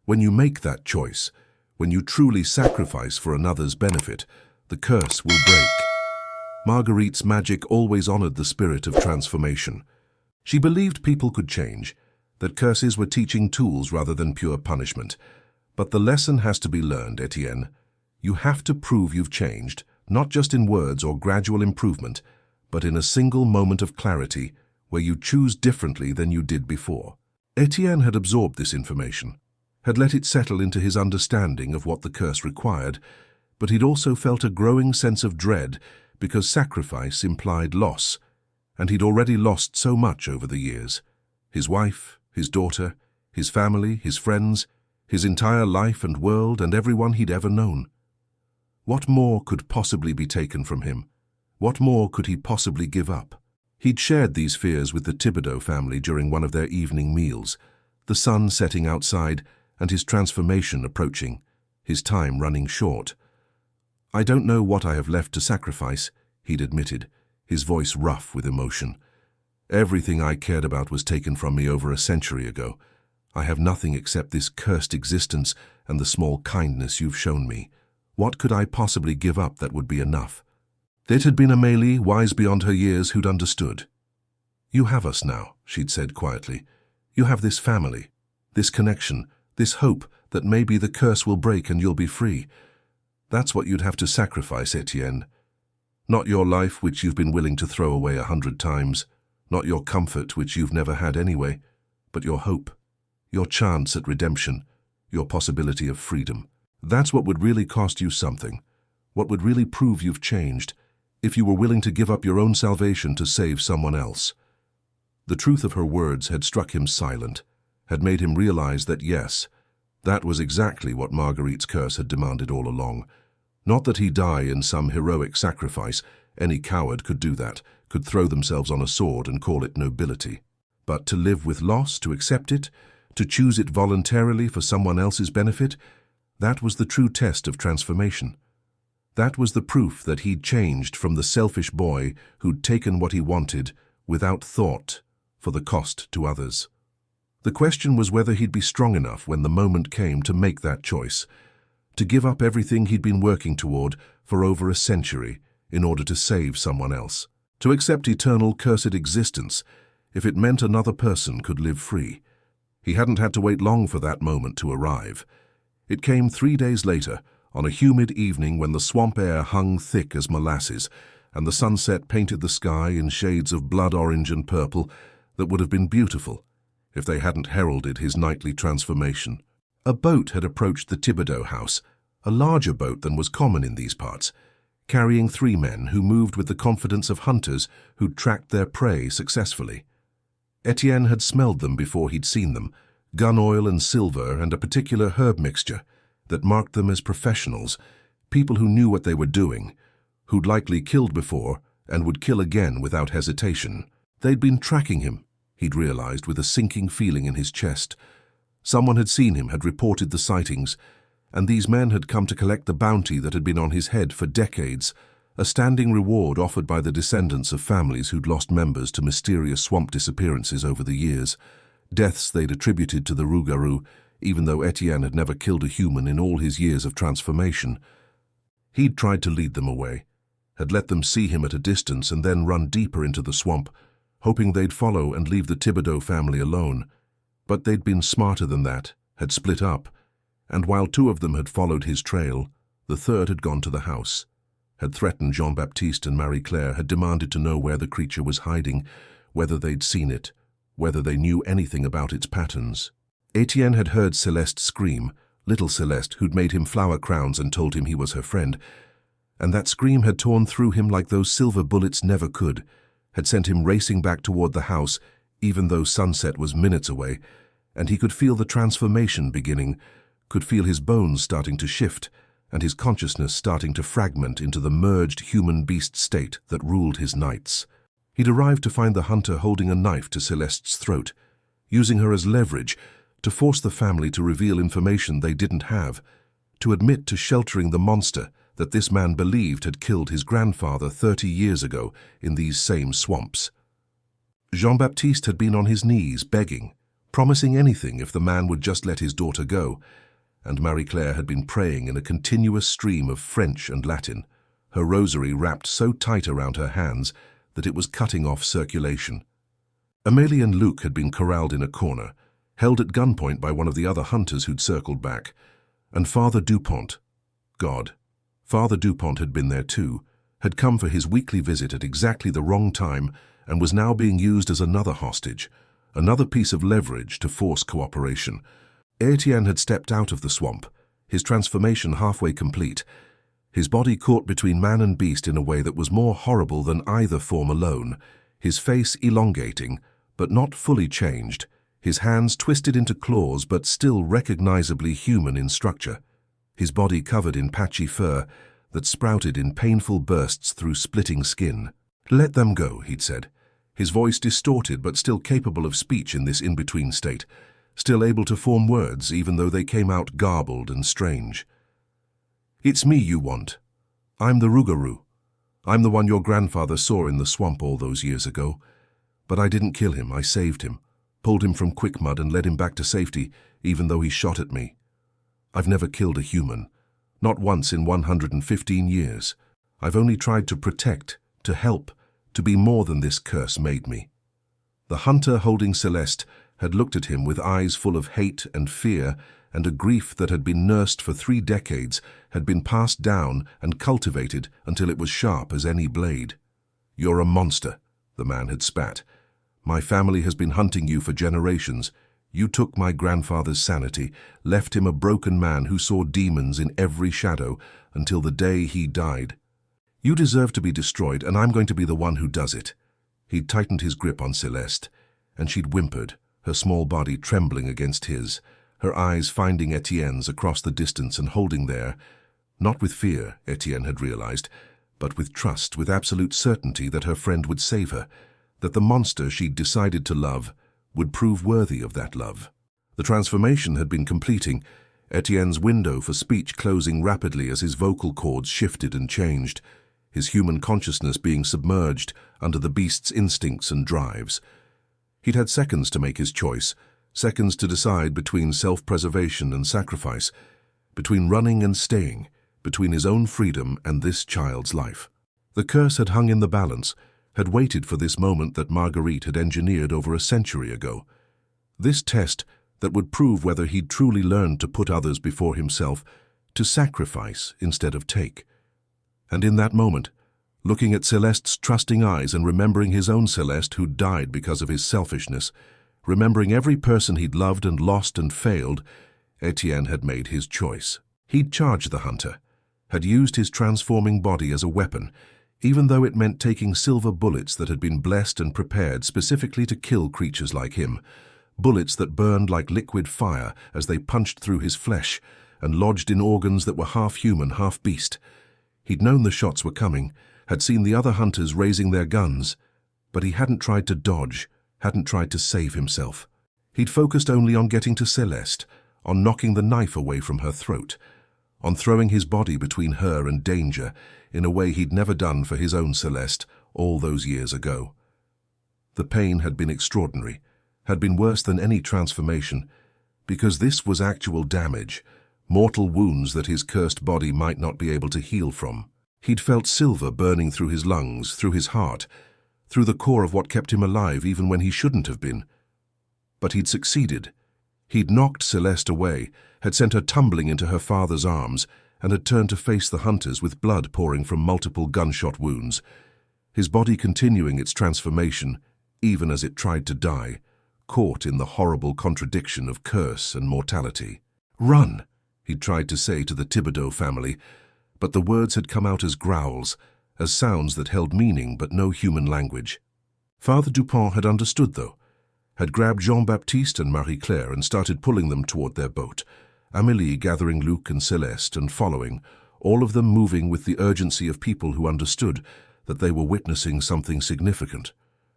When you make that choice, when you truly sacrifice for another's benefit, the curse will break. Marguerite's magic always honored the spirit of transformation. She believed people could change, that curses were teaching tools rather than pure punishment. But the lesson has to be learned, Etienne. You have to prove you've changed, not just in words or gradual improvement, but in a single moment of clarity where you choose differently than you did before. Etienne had absorbed this information, had let it settle into his understanding of what the curse required, but he'd also felt a growing sense of dread because sacrifice implied loss, and he'd already lost so much over the years. His wife, his daughter, his family, his friends, his entire life and world and everyone he'd ever known. What more could possibly be taken from him? What more could he possibly give up? He'd shared these fears with the Thibodeau family during one of their evening meals, the sun setting outside and his transformation approaching, his time running short. "I don't know what I have left to sacrifice," he'd admitted, his voice rough with emotion. "Everything I cared about was taken from me over a century ago. I have nothing except this cursed existence and the small kindness you've shown me. What could I possibly give up that would be enough?" It had been Amélie, wise beyond her years, who'd understood. "You have us now," she'd said quietly. "You have this family, this connection, this hope that maybe the curse will break and you'll be free. That's what you'd have to sacrifice, Etienne. Not your life, which you've been willing to throw away 100 times, not your comfort, which you've never had anyway, but your hope, your chance at redemption, your possibility of freedom. That's what would really cost you something, what would really prove you've changed, if you were willing to give up your own salvation to save someone else." The truth of her words had struck him silent, had made him realize that yes, that was exactly what Marguerite's curse had demanded all along. Not that he die in some heroic sacrifice, any coward could do that, could throw themselves on a sword and call it nobility. But to live with loss, to accept it, to choose it voluntarily for someone else's benefit, that was the true test of transformation. That was the proof that he'd changed from the selfish boy who'd taken what he wanted without thought for the cost to others. The question was whether he'd be strong enough when the moment came to make that choice, to give up everything he'd been working toward for over a century in order to save someone else, to accept eternal cursed existence if it meant another person could live free. He hadn't had to wait long for that moment to arrive. It came 3 days later, on a humid evening when the swamp air hung thick as molasses, and the sunset painted the sky in shades of blood orange and purple that would have been beautiful if they hadn't heralded his nightly transformation. A boat had approached the Thibodeau house, a larger boat than was common in these parts, carrying 3 men who moved with the confidence of hunters who'd tracked their prey successfully. Etienne had smelled them before he'd seen them, gun oil and silver and a particular herb mixture that marked them as professionals, people who knew what they were doing, who'd likely killed before and would kill again without hesitation. They'd been tracking him, he'd realized with a sinking feeling in his chest. Someone had seen him, had reported the sightings, and these men had come to collect the bounty that had been on his head for decades, a standing reward offered by the descendants of families who'd lost members to mysterious swamp disappearances over the years, deaths they'd attributed to the Rougarou, even though Etienne had never killed a human in all his years of transformation. He'd tried to lead them away, had let them see him at a distance and then run deeper into the swamp, hoping they'd follow and leave the Thibodeau family alone. But they'd been smarter than that, had split up, and while 2 of them had followed his trail, the 3rd had gone to the house, had threatened Jean-Baptiste and Marie-Claire, had demanded to know where the creature was hiding, whether they'd seen it, whether they knew anything about its patterns. Etienne had heard Celeste scream, little Celeste who'd made him flower crowns and told him he was her friend, and that scream had torn through him like those silver bullets never could, had sent him racing back toward the house, even though sunset was minutes away, and he could feel the transformation beginning, could feel his bones starting to shift, and his consciousness starting to fragment into the merged human-beast state that ruled his nights. He'd arrived to find the hunter holding a knife to Celeste's throat, using her as leverage to force the family to reveal information they didn't have, to admit to sheltering the monster that this man believed had killed his grandfather 30 years ago in these same swamps. Jean-Baptiste had been on his knees begging, promising anything if the man would just let his daughter go, and Marie-Claire had been praying in a continuous stream of French and Latin, her rosary wrapped so tight around her hands that it was cutting off circulation. Amélie and Luc had been corralled in a corner, held at gunpoint by one of the other hunters who'd circled back, and Father Dupont, God, Father Dupont had been there too, had come for his weekly visit at exactly the wrong time and was now being used as another hostage, another piece of leverage to force cooperation. Etienne had stepped out of the swamp, his transformation halfway complete, his body caught between man and beast in a way that was more horrible than either form alone, his face elongating, but not fully changed, his hands twisted into claws but still recognizably human in structure, his body covered in patchy fur that sprouted in painful bursts through splitting skin. "Let them go," he'd said, his voice distorted but still capable of speech in this in-between state, still able to form words even though they came out garbled and strange. "It's me you want. I'm the Rougarou. I'm the one your grandfather saw in the swamp all those years ago. But I didn't kill him, I saved him, pulled him from Quickmud and led him back to safety, even though he shot at me. I've never killed a human, not once in 115 years. I've only tried to protect, to help, to be more than this curse made me." The hunter holding Celeste had looked at him with eyes full of hate and fear, and a grief that had been nursed for 3 decades had been passed down and cultivated until it was sharp as any blade. "You're a monster," the man had spat. "My family has been hunting you for generations. You took my grandfather's sanity, left him a broken man who saw demons in every shadow until the day he died. You deserve to be destroyed, and I'm going to be the one who does it." He'd tightened his grip on Celeste, and she'd whimpered, her small body trembling against his, her eyes finding Etienne's across the distance and holding there, not with fear, Etienne had realized, but with trust, with absolute certainty that her friend would save her, that the monster she'd decided to love would prove worthy of that love. The transformation had been completing, Etienne's window for speech closing rapidly as his vocal cords shifted and changed, his human consciousness being submerged under the beast's instincts and drives. He'd had seconds to make his choice, seconds to decide between self-preservation and sacrifice, between running and staying, between his own freedom and this child's life. The curse had hung in the balance, had waited for this moment that Marguerite had engineered over a century ago. This test that would prove whether he'd truly learned to put others before himself, to sacrifice instead of take. And in that moment, looking at Celeste's trusting eyes and remembering his own Celeste who'd died because of his selfishness, remembering every person he'd loved and lost and failed, Etienne had made his choice. He'd charged the hunter, had used his transforming body as a weapon, even though it meant taking silver bullets that had been blessed and prepared specifically to kill creatures like him, bullets that burned like liquid fire as they punched through his flesh and lodged in organs that were half human, half beast. He'd known the shots were coming, had seen the other hunters raising their guns, but he hadn't tried to dodge, hadn't tried to save himself. He'd focused only on getting to Celeste, on knocking the knife away from her throat, on throwing his body between her and danger in a way he'd never done for his own Celeste all those years ago. The pain had been extraordinary, had been worse than any transformation, because this was actual damage, mortal wounds that his cursed body might not be able to heal from. He'd felt silver burning through his lungs, through his heart, through the core of what kept him alive even when he shouldn't have been. But he'd succeeded. He'd knocked Celeste away, had sent her tumbling into her father's arms, and had turned to face the hunters with blood pouring from multiple gunshot wounds, his body continuing its transformation, even as it tried to die, caught in the horrible contradiction of curse and mortality. "Run," he'd tried to say to the Thibodeau family, but the words had come out as growls, as sounds that held meaning but no human language. Father Dupont had understood, though, had grabbed Jean-Baptiste and Marie-Claire and started pulling them toward their boat, Amélie gathering Luc and Celeste and following, all of them moving with the urgency of people who understood that they were witnessing something significant,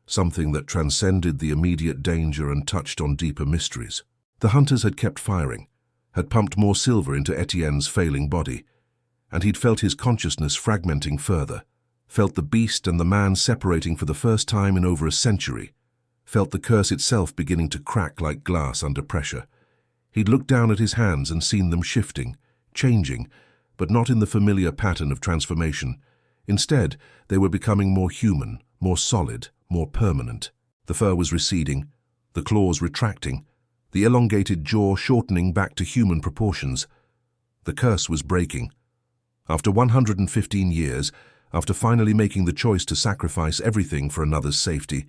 something that transcended the immediate danger and touched on deeper mysteries. The hunters had kept firing, had pumped more silver into Etienne's failing body, and he'd felt his consciousness fragmenting further, felt the beast and the man separating for the first time in over a century, felt the curse itself beginning to crack like glass under pressure. He'd looked down at his hands and seen them shifting, changing, but not in the familiar pattern of transformation. Instead, they were becoming more human, more solid, more permanent. The fur was receding, the claws retracting, the elongated jaw shortening back to human proportions. The curse was breaking. After 115 years, after finally making the choice to sacrifice everything for another's safety,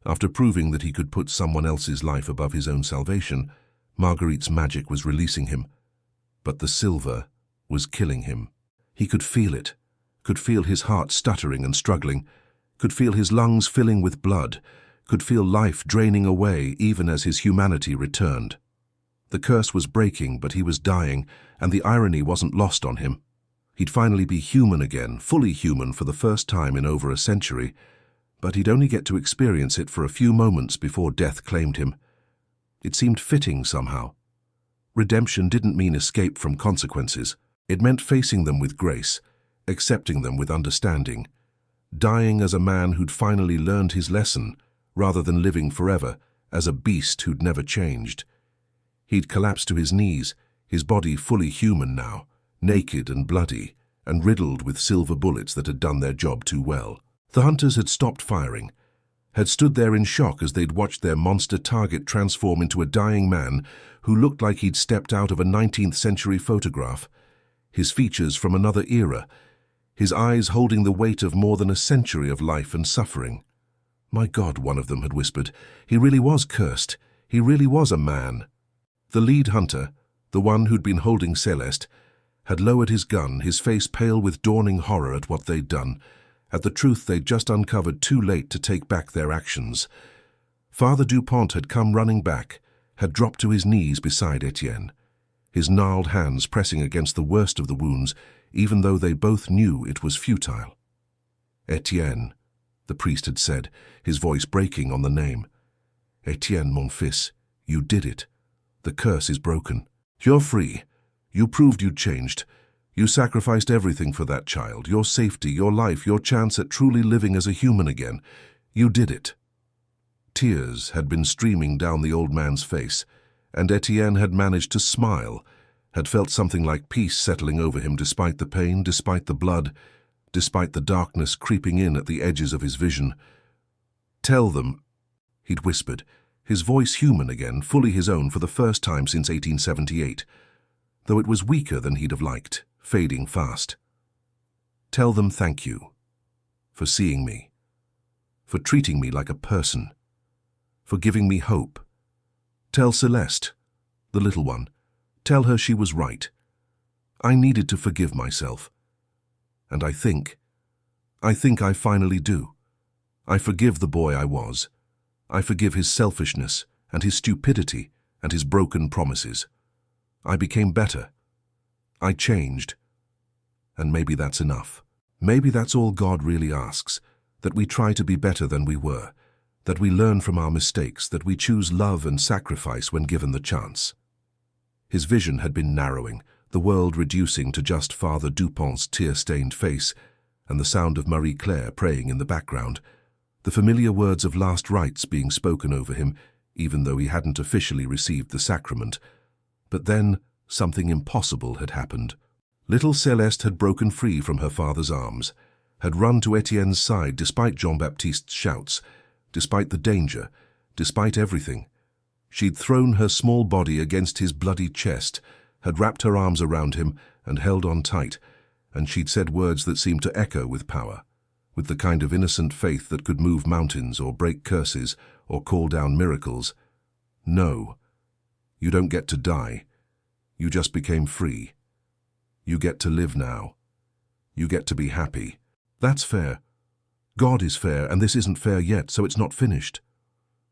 after proving that he could put someone else's life above his own salvation, Marguerite's magic was releasing him. But the silver was killing him. He could feel it, could feel his heart stuttering and struggling, could feel his lungs filling with blood, could feel life draining away even as his humanity returned. The curse was breaking, but he was dying, and the irony wasn't lost on him. He'd finally be human again, fully human for the first time in over a century, but he'd only get to experience it for a few moments before death claimed him. It seemed fitting somehow. Redemption didn't mean escape from consequences. It meant facing them with grace, accepting them with understanding, dying as a man who'd finally learned his lesson, rather than living forever as a beast who'd never changed. He'd collapsed to his knees, his body fully human now, naked and bloody, and riddled with silver bullets that had done their job too well. The hunters had stopped firing, had stood there in shock as they'd watched their monster target transform into a dying man who looked like he'd stepped out of a 19th century photograph, his features from another era, his eyes holding the weight of more than a century of life and suffering. "My God," one of them had whispered, "he really was cursed. He really was a man." The lead hunter, the one who'd been holding Celeste, had lowered his gun, his face pale with dawning horror at what they'd done, at the truth they'd just uncovered too late to take back their actions. Father Dupont had come running back, had dropped to his knees beside Etienne, his gnarled hands pressing against the worst of the wounds, even though they both knew it was futile. "Etienne," the priest had said, his voice breaking on the name. "Etienne, mon fils, you did it. The curse is broken. You're free. You proved you'd changed. You sacrificed everything for that child, your safety, your life, your chance at truly living as a human again. You did it." Tears had been streaming down the old man's face, and Etienne had managed to smile, had felt something like peace settling over him despite the pain, despite the blood, despite the darkness creeping in at the edges of his vision. "Tell them," he'd whispered, his voice human again, fully his own for the first time since 1878, though it was weaker than he'd have liked, fading fast. "Tell them thank you for seeing me, for treating me like a person, for giving me hope. Tell Celeste, the little one, tell her she was right. I needed to forgive myself. And I think I finally do. I forgive the boy I was. I forgive his selfishness and his stupidity and his broken promises. I became better. I changed. And maybe that's enough. Maybe that's all God really asks, that we try to be better than we were, that we learn from our mistakes, that we choose love and sacrifice when given the chance." His vision had been narrowing, the world reducing to just Father Dupont's tear-stained face and the sound of Marie-Claire praying in the background, the familiar words of last rites being spoken over him, even though he hadn't officially received the sacrament. But then something impossible had happened. Little Celeste had broken free from her father's arms, had run to Etienne's side despite Jean-Baptiste's shouts, despite the danger, despite everything. She'd thrown her small body against his bloody chest, had wrapped her arms around him and held on tight, and she'd said words that seemed to echo with power, with the kind of innocent faith that could move mountains or break curses or call down miracles. "No, you don't get to die. You just became free. You get to live now. You get to be happy. That's fair. God is fair, and this isn't fair yet, so it's not finished."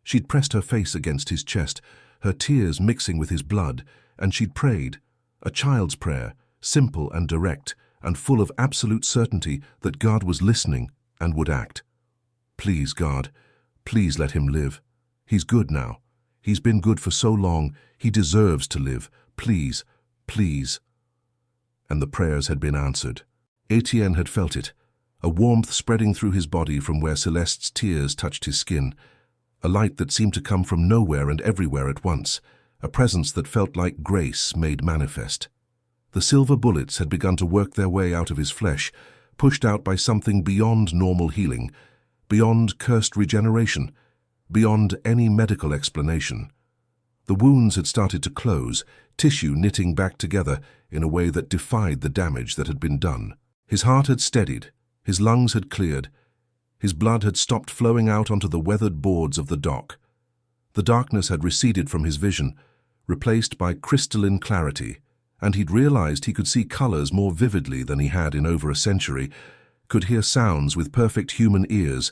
She'd pressed her face against his chest, her tears mixing with his blood, and she'd prayed, a child's prayer, simple and direct, and full of absolute certainty that God was listening and would act. "Please, God, please let him live. He's good now. He's been good for so long. He deserves to live. Please, please." And the prayers had been answered. Etienne had felt it, a warmth spreading through his body from where Celeste's tears touched his skin, a light that seemed to come from nowhere and everywhere at once, a presence that felt like grace made manifest. The silver bullets had begun to work their way out of his flesh, pushed out by something beyond normal healing, beyond cursed regeneration, beyond any medical explanation. The wounds had started to close, tissue knitting back together in a way that defied the damage that had been done. His heart had steadied, his lungs had cleared, his blood had stopped flowing out onto the weathered boards of the dock. The darkness had receded from his vision, replaced by crystalline clarity, and he'd realized he could see colors more vividly than he had in over a century, could hear sounds with perfect human ears,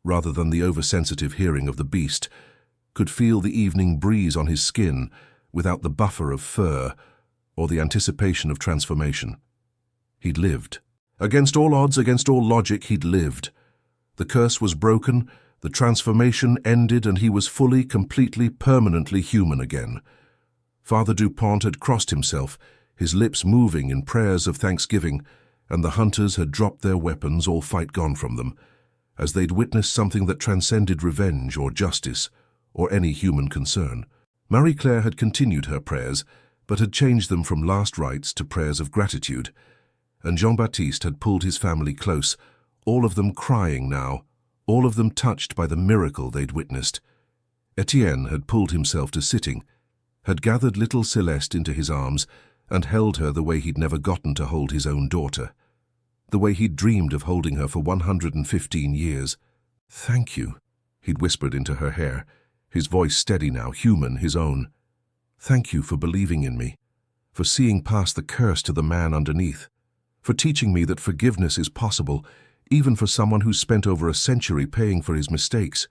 rather than the oversensitive hearing of the beast, could feel the evening breeze on his skin without the buffer of fur or the anticipation of transformation. He'd lived. Against all odds, against all logic, he'd lived. The curse was broken, the transformation ended, and he was fully, completely, permanently human again. Father Dupont had crossed himself, his lips moving in prayers of thanksgiving, and the hunters had dropped their weapons, all fight gone from them, as they'd witnessed something that transcended revenge or justice, or any human concern. Marie-Claire had continued her prayers, but had changed them from last rites to prayers of gratitude, and Jean-Baptiste had pulled his family close, all of them crying now, all of them touched by the miracle they'd witnessed. Etienne had pulled himself to sitting, had gathered little Celeste into his arms, and held her the way he'd never gotten to hold his own daughter, the way he'd dreamed of holding her for 115 years. "Thank you," he'd whispered into her hair, his voice steady now, human, his own. "Thank you for believing in me, for seeing past the curse to the man underneath, for teaching me that forgiveness is possible, even for someone who's spent over a century paying for his mistakes."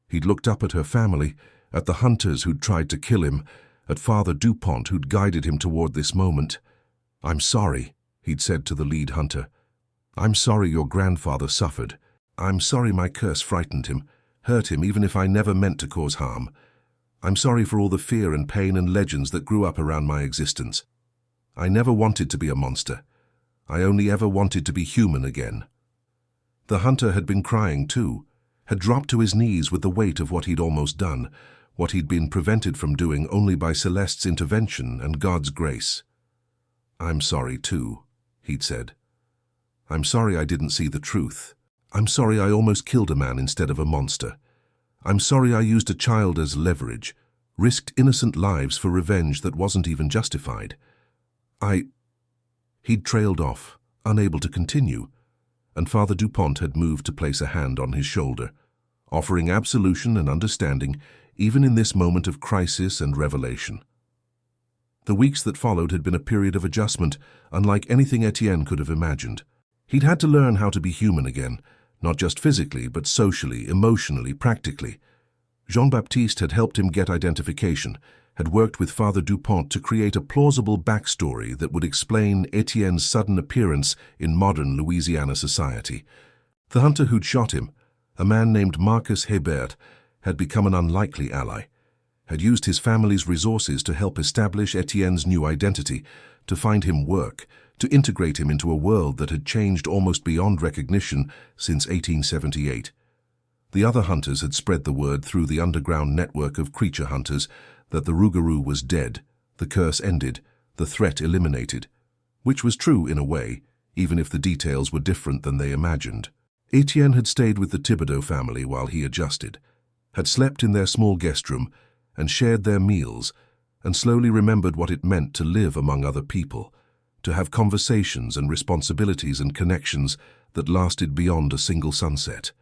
He'd looked up at her family, at the hunters who'd tried to kill him, at Father Dupont who'd guided him toward this moment. "I'm sorry," he'd said to the lead hunter. "I'm sorry your grandfather suffered. I'm sorry my curse frightened him, hurt him even if I never meant to cause harm. I'm sorry for all the fear and pain and legends that grew up around my existence. I never wanted to be a monster. I only ever wanted to be human again." The hunter had been crying too, had dropped to his knees with the weight of what he'd almost done, what he'd been prevented from doing only by Celeste's intervention and God's grace. "I'm sorry too," he'd said. "I'm sorry I didn't see the truth. I'm sorry I almost killed a man instead of a monster. I'm sorry I used a child as leverage, risked innocent lives for revenge that wasn't even justified. He'd trailed off, unable to continue, and Father Dupont had moved to place a hand on his shoulder, offering absolution and understanding even in this moment of crisis and revelation. The weeks that followed had been a period of adjustment, unlike anything Etienne could have imagined. He'd had to learn how to be human again, not just physically, but socially, emotionally, practically. Jean-Baptiste had helped him get identification, had worked with Father Dupont to create a plausible backstory that would explain Etienne's sudden appearance in modern Louisiana society. The hunter who'd shot him, a man named Marcus Hebert, had become an unlikely ally, had used his family's resources to help establish Etienne's new identity, to find him work, to integrate him into a world that had changed almost beyond recognition since 1878. The other hunters had spread the word through the underground network of creature hunters that the Rougarou was dead, the curse ended, the threat eliminated, which was true in a way, even if the details were different than they imagined. Etienne had stayed with the Thibodeau family while he adjusted, had slept in their small guest room and shared their meals, and slowly remembered what it meant to live among other people, to have conversations and responsibilities and connections that lasted beyond a single sunset.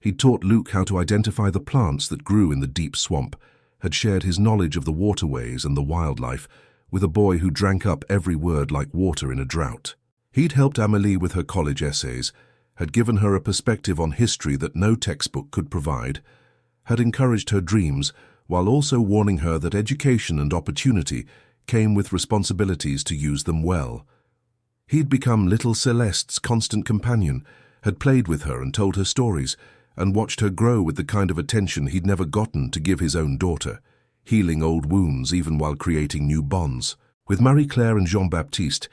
He'd taught Luc how to identify the plants that grew in the deep swamp, had shared his knowledge of the waterways and the wildlife with a boy who drank up every word like water in a drought. He'd helped Amélie with her college essays, had given her a perspective on history that no textbook could provide, had encouraged her dreams while also warning her that education and opportunity came with responsibilities to use them well. He'd become little Celeste's constant companion, had played with her and told her stories, and watched her grow with the kind of attention he'd never gotten to give his own daughter, healing old wounds even while creating new bonds. With Marie-Claire and Jean-Baptiste,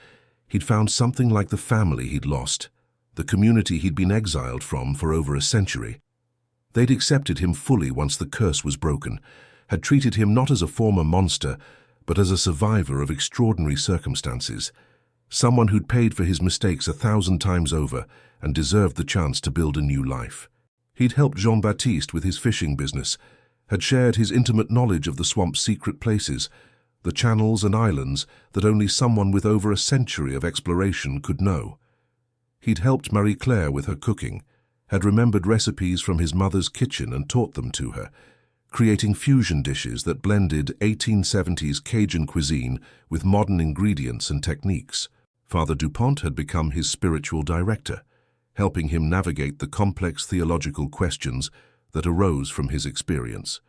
he'd found something like the family he'd lost, the community he'd been exiled from for over a century. They'd accepted him fully once the curse was broken, had treated him not as a former monster, but as a survivor of extraordinary circumstances, someone who'd paid for his mistakes 1,000 times over and deserved the chance to build a new life. He'd helped Jean-Baptiste with his fishing business, had shared his intimate knowledge of the swamp's secret places, the channels and islands that only someone with over a century of exploration could know. He'd helped Marie-Claire with her cooking, had remembered recipes from his mother's kitchen and taught them to her, creating fusion dishes that blended 1870s Cajun cuisine with modern ingredients and techniques. Father Dupont had become his spiritual director, helping him navigate the complex theological questions that arose from his experience.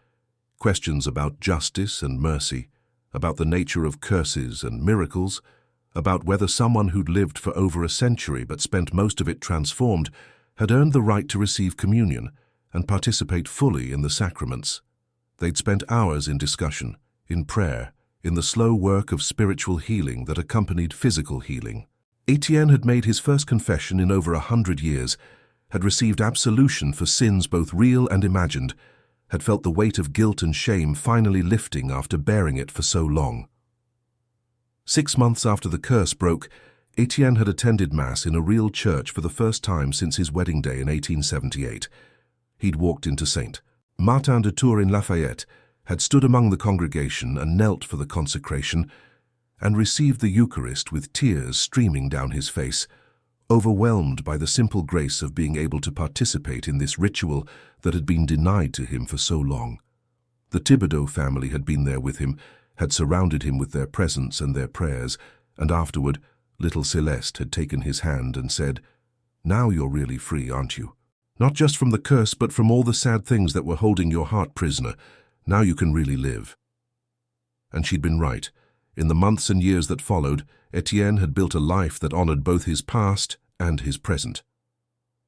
Questions about justice and mercy, about the nature of curses and miracles, about whether someone who'd lived for over a century but spent most of it transformed had earned the right to receive communion and participate fully in the sacraments. They'd spent hours in discussion, in prayer, in the slow work of spiritual healing that accompanied physical healing. Etienne had made his first confession in over 100 years, had received absolution for sins both real and imagined, had felt the weight of guilt and shame finally lifting after bearing it for so long. 6 months after the curse broke, Etienne had attended Mass in a real church for the first time since his wedding day in 1878. He'd walked into St. Martin de Tours in Lafayette, had stood among the congregation and knelt for the consecration, and received the Eucharist with tears streaming down his face, overwhelmed by the simple grace of being able to participate in this ritual that had been denied to him for so long. The Thibodeau family had been there with him, had surrounded him with their presence and their prayers, and afterward, little Celeste had taken his hand and said, "Now you're really free, aren't you? Not just from the curse, but from all the sad things that were holding your heart prisoner. Now you can really live." And she'd been right. In the months and years that followed, Etienne had built a life that honored both his past and his present.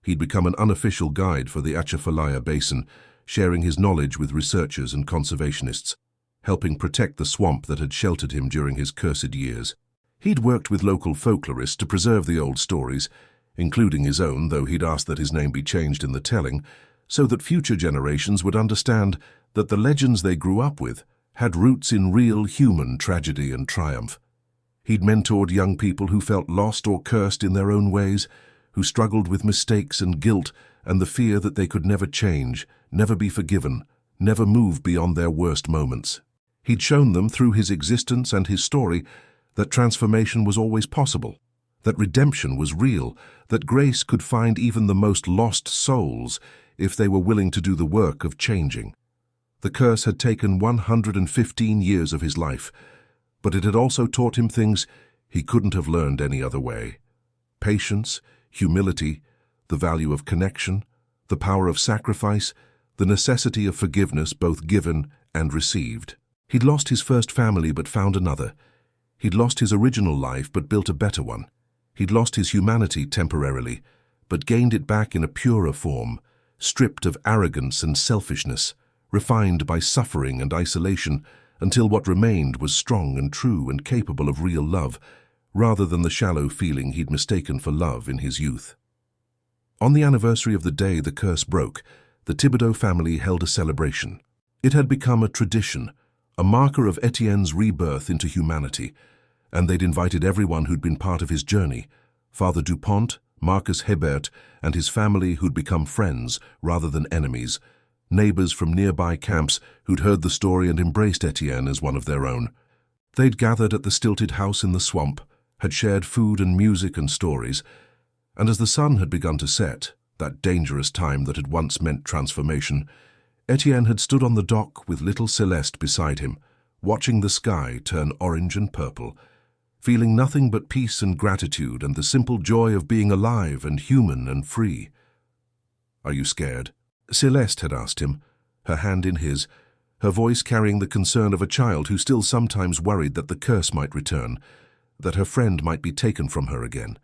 He'd become an unofficial guide for the Atchafalaya Basin, sharing his knowledge with researchers and conservationists, helping protect the swamp that had sheltered him during his cursed years. He'd worked with local folklorists to preserve the old stories, including his own, though he'd asked that his name be changed in the telling, so that future generations would understand that the legends they grew up with had roots in real human tragedy and triumph. He'd mentored young people who felt lost or cursed in their own ways, who struggled with mistakes and guilt and the fear that they could never change, never be forgiven, never move beyond their worst moments. He'd shown them through his existence and his story that transformation was always possible, that redemption was real, that grace could find even the most lost souls if they were willing to do the work of changing. The curse had taken 115 years of his life, but it had also taught him things he couldn't have learned any other way. Patience, humility, the value of connection, the power of sacrifice, the necessity of forgiveness both given and received. He'd lost his first family but found another. He'd lost his original life but built a better one. He'd lost his humanity temporarily, but gained it back in a purer form, stripped of arrogance and selfishness, refined by suffering and isolation, until what remained was strong and true and capable of real love, rather than the shallow feeling he'd mistaken for love in his youth. On the anniversary of the day the curse broke, the Thibodeau family held a celebration. It had become a tradition, a marker of Etienne's rebirth into humanity, and they'd invited everyone who'd been part of his journey, Father Dupont, Marcus Hebert, and his family who'd become friends rather than enemies, neighbors from nearby camps who'd heard the story and embraced Etienne as one of their own. They'd gathered at the stilted house in the swamp, had shared food and music and stories, and as the sun had begun to set, that dangerous time that had once meant transformation, Etienne had stood on the dock with little Celeste beside him, watching the sky turn orange and purple, feeling nothing but peace and gratitude and the simple joy of being alive and human and free. "Are you scared?" Celeste had asked him, her hand in his, her voice carrying the concern of a child who still sometimes worried that the curse might return, that her friend might be taken from her again.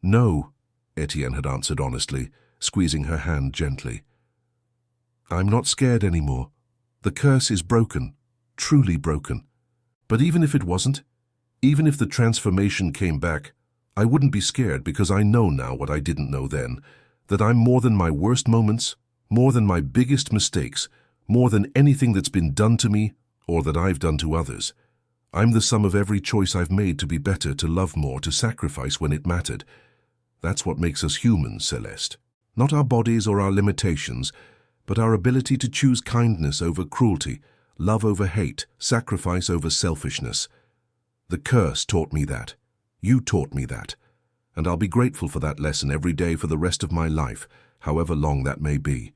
"No," Etienne had answered honestly, squeezing her hand gently. "I'm not scared anymore. The curse is broken, truly broken. But even if it wasn't, even if the transformation came back, I wouldn't be scared because I know now what I didn't know then, that I'm more than my worst moments, more than my biggest mistakes, more than anything that's been done to me or that I've done to others. I'm the sum of every choice I've made to be better, to love more, to sacrifice when it mattered. That's what makes us humans, Celeste. Not our bodies or our limitations, but our ability to choose kindness over cruelty, love over hate, sacrifice over selfishness. The curse taught me that. You taught me that. And I'll be grateful for that lesson every day for the rest of my life, however long that may be.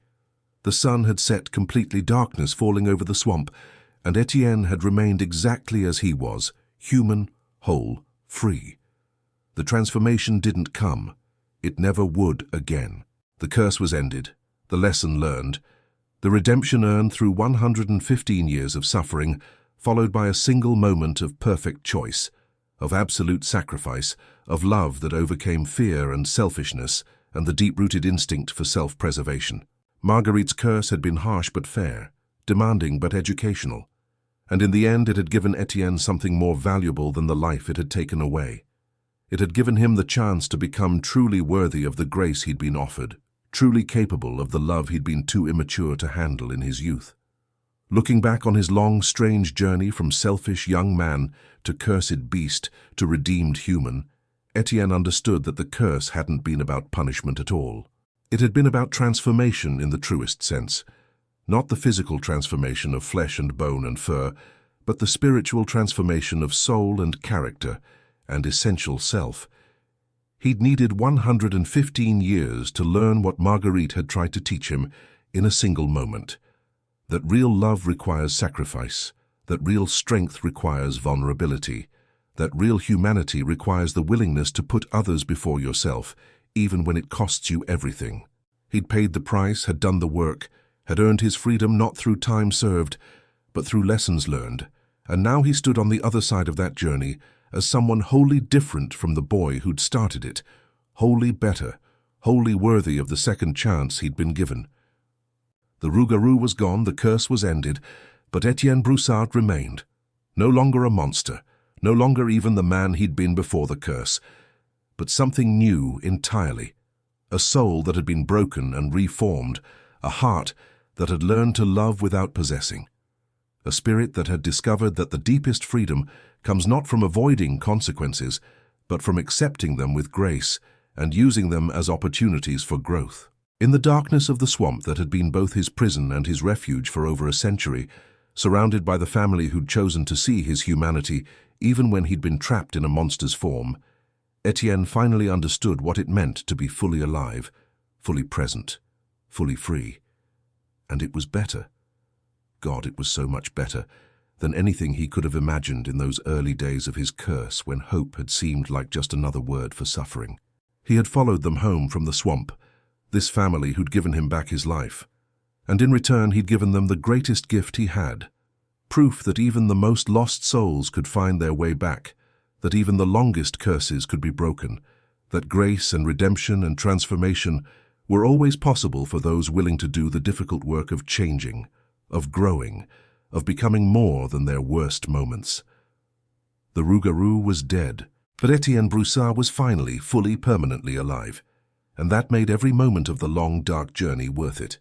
The sun had set, completely darkness falling over the swamp, and Etienne had remained exactly as he was, human, whole, free. The transformation didn't come. It never would again. The curse was ended, the lesson learned, the redemption earned through 115 years of suffering, followed by a single moment of perfect choice, of absolute sacrifice, of love that overcame fear and selfishness and the deep-rooted instinct for self-preservation. Marguerite's curse had been harsh but fair, demanding but educational, and in the end it had given Etienne something more valuable than the life it had taken away. It had given him the chance to become truly worthy of the grace he'd been offered, truly capable of the love he'd been too immature to handle in his youth. Looking back on his long, strange journey from selfish young man to cursed beast to redeemed human, Etienne understood that the curse hadn't been about punishment at all. It had been about transformation in the truest sense. Not the physical transformation of flesh and bone and fur, but the spiritual transformation of soul and character and essential self. He'd needed 115 years to learn what Marguerite had tried to teach him in a single moment. That real love requires sacrifice, that real strength requires vulnerability, that real humanity requires the willingness to put others before yourself, even when it costs you everything. He'd paid the price, had done the work, had earned his freedom not through time served, but through lessons learned, and now he stood on the other side of that journey as someone wholly different from the boy who'd started it, wholly better, wholly worthy of the second chance he'd been given. The Rougarou was gone, the curse was ended, but Etienne Broussard remained. No longer a monster, no longer even the man he'd been before the curse, but something new entirely. A soul that had been broken and reformed, a heart that had learned to love without possessing. A spirit that had discovered that the deepest freedom comes not from avoiding consequences, but from accepting them with grace and using them as opportunities for growth. In the darkness of the swamp that had been both his prison and his refuge for over a century, surrounded by the family who'd chosen to see his humanity even when he'd been trapped in a monster's form, Etienne finally understood what it meant to be fully alive, fully present, fully free. And it was better. God, it was so much better than anything he could have imagined in those early days of his curse when hope had seemed like just another word for suffering. He had followed them home from the swamp, this family who'd given him back his life, and in return he'd given them the greatest gift he had, proof that even the most lost souls could find their way back, that even the longest curses could be broken, that grace and redemption and transformation were always possible for those willing to do the difficult work of changing, of growing, of becoming more than their worst moments. The Rougarou was dead, but Etienne Broussard was finally, fully, permanently alive, and that made every moment of the long, dark journey worth it.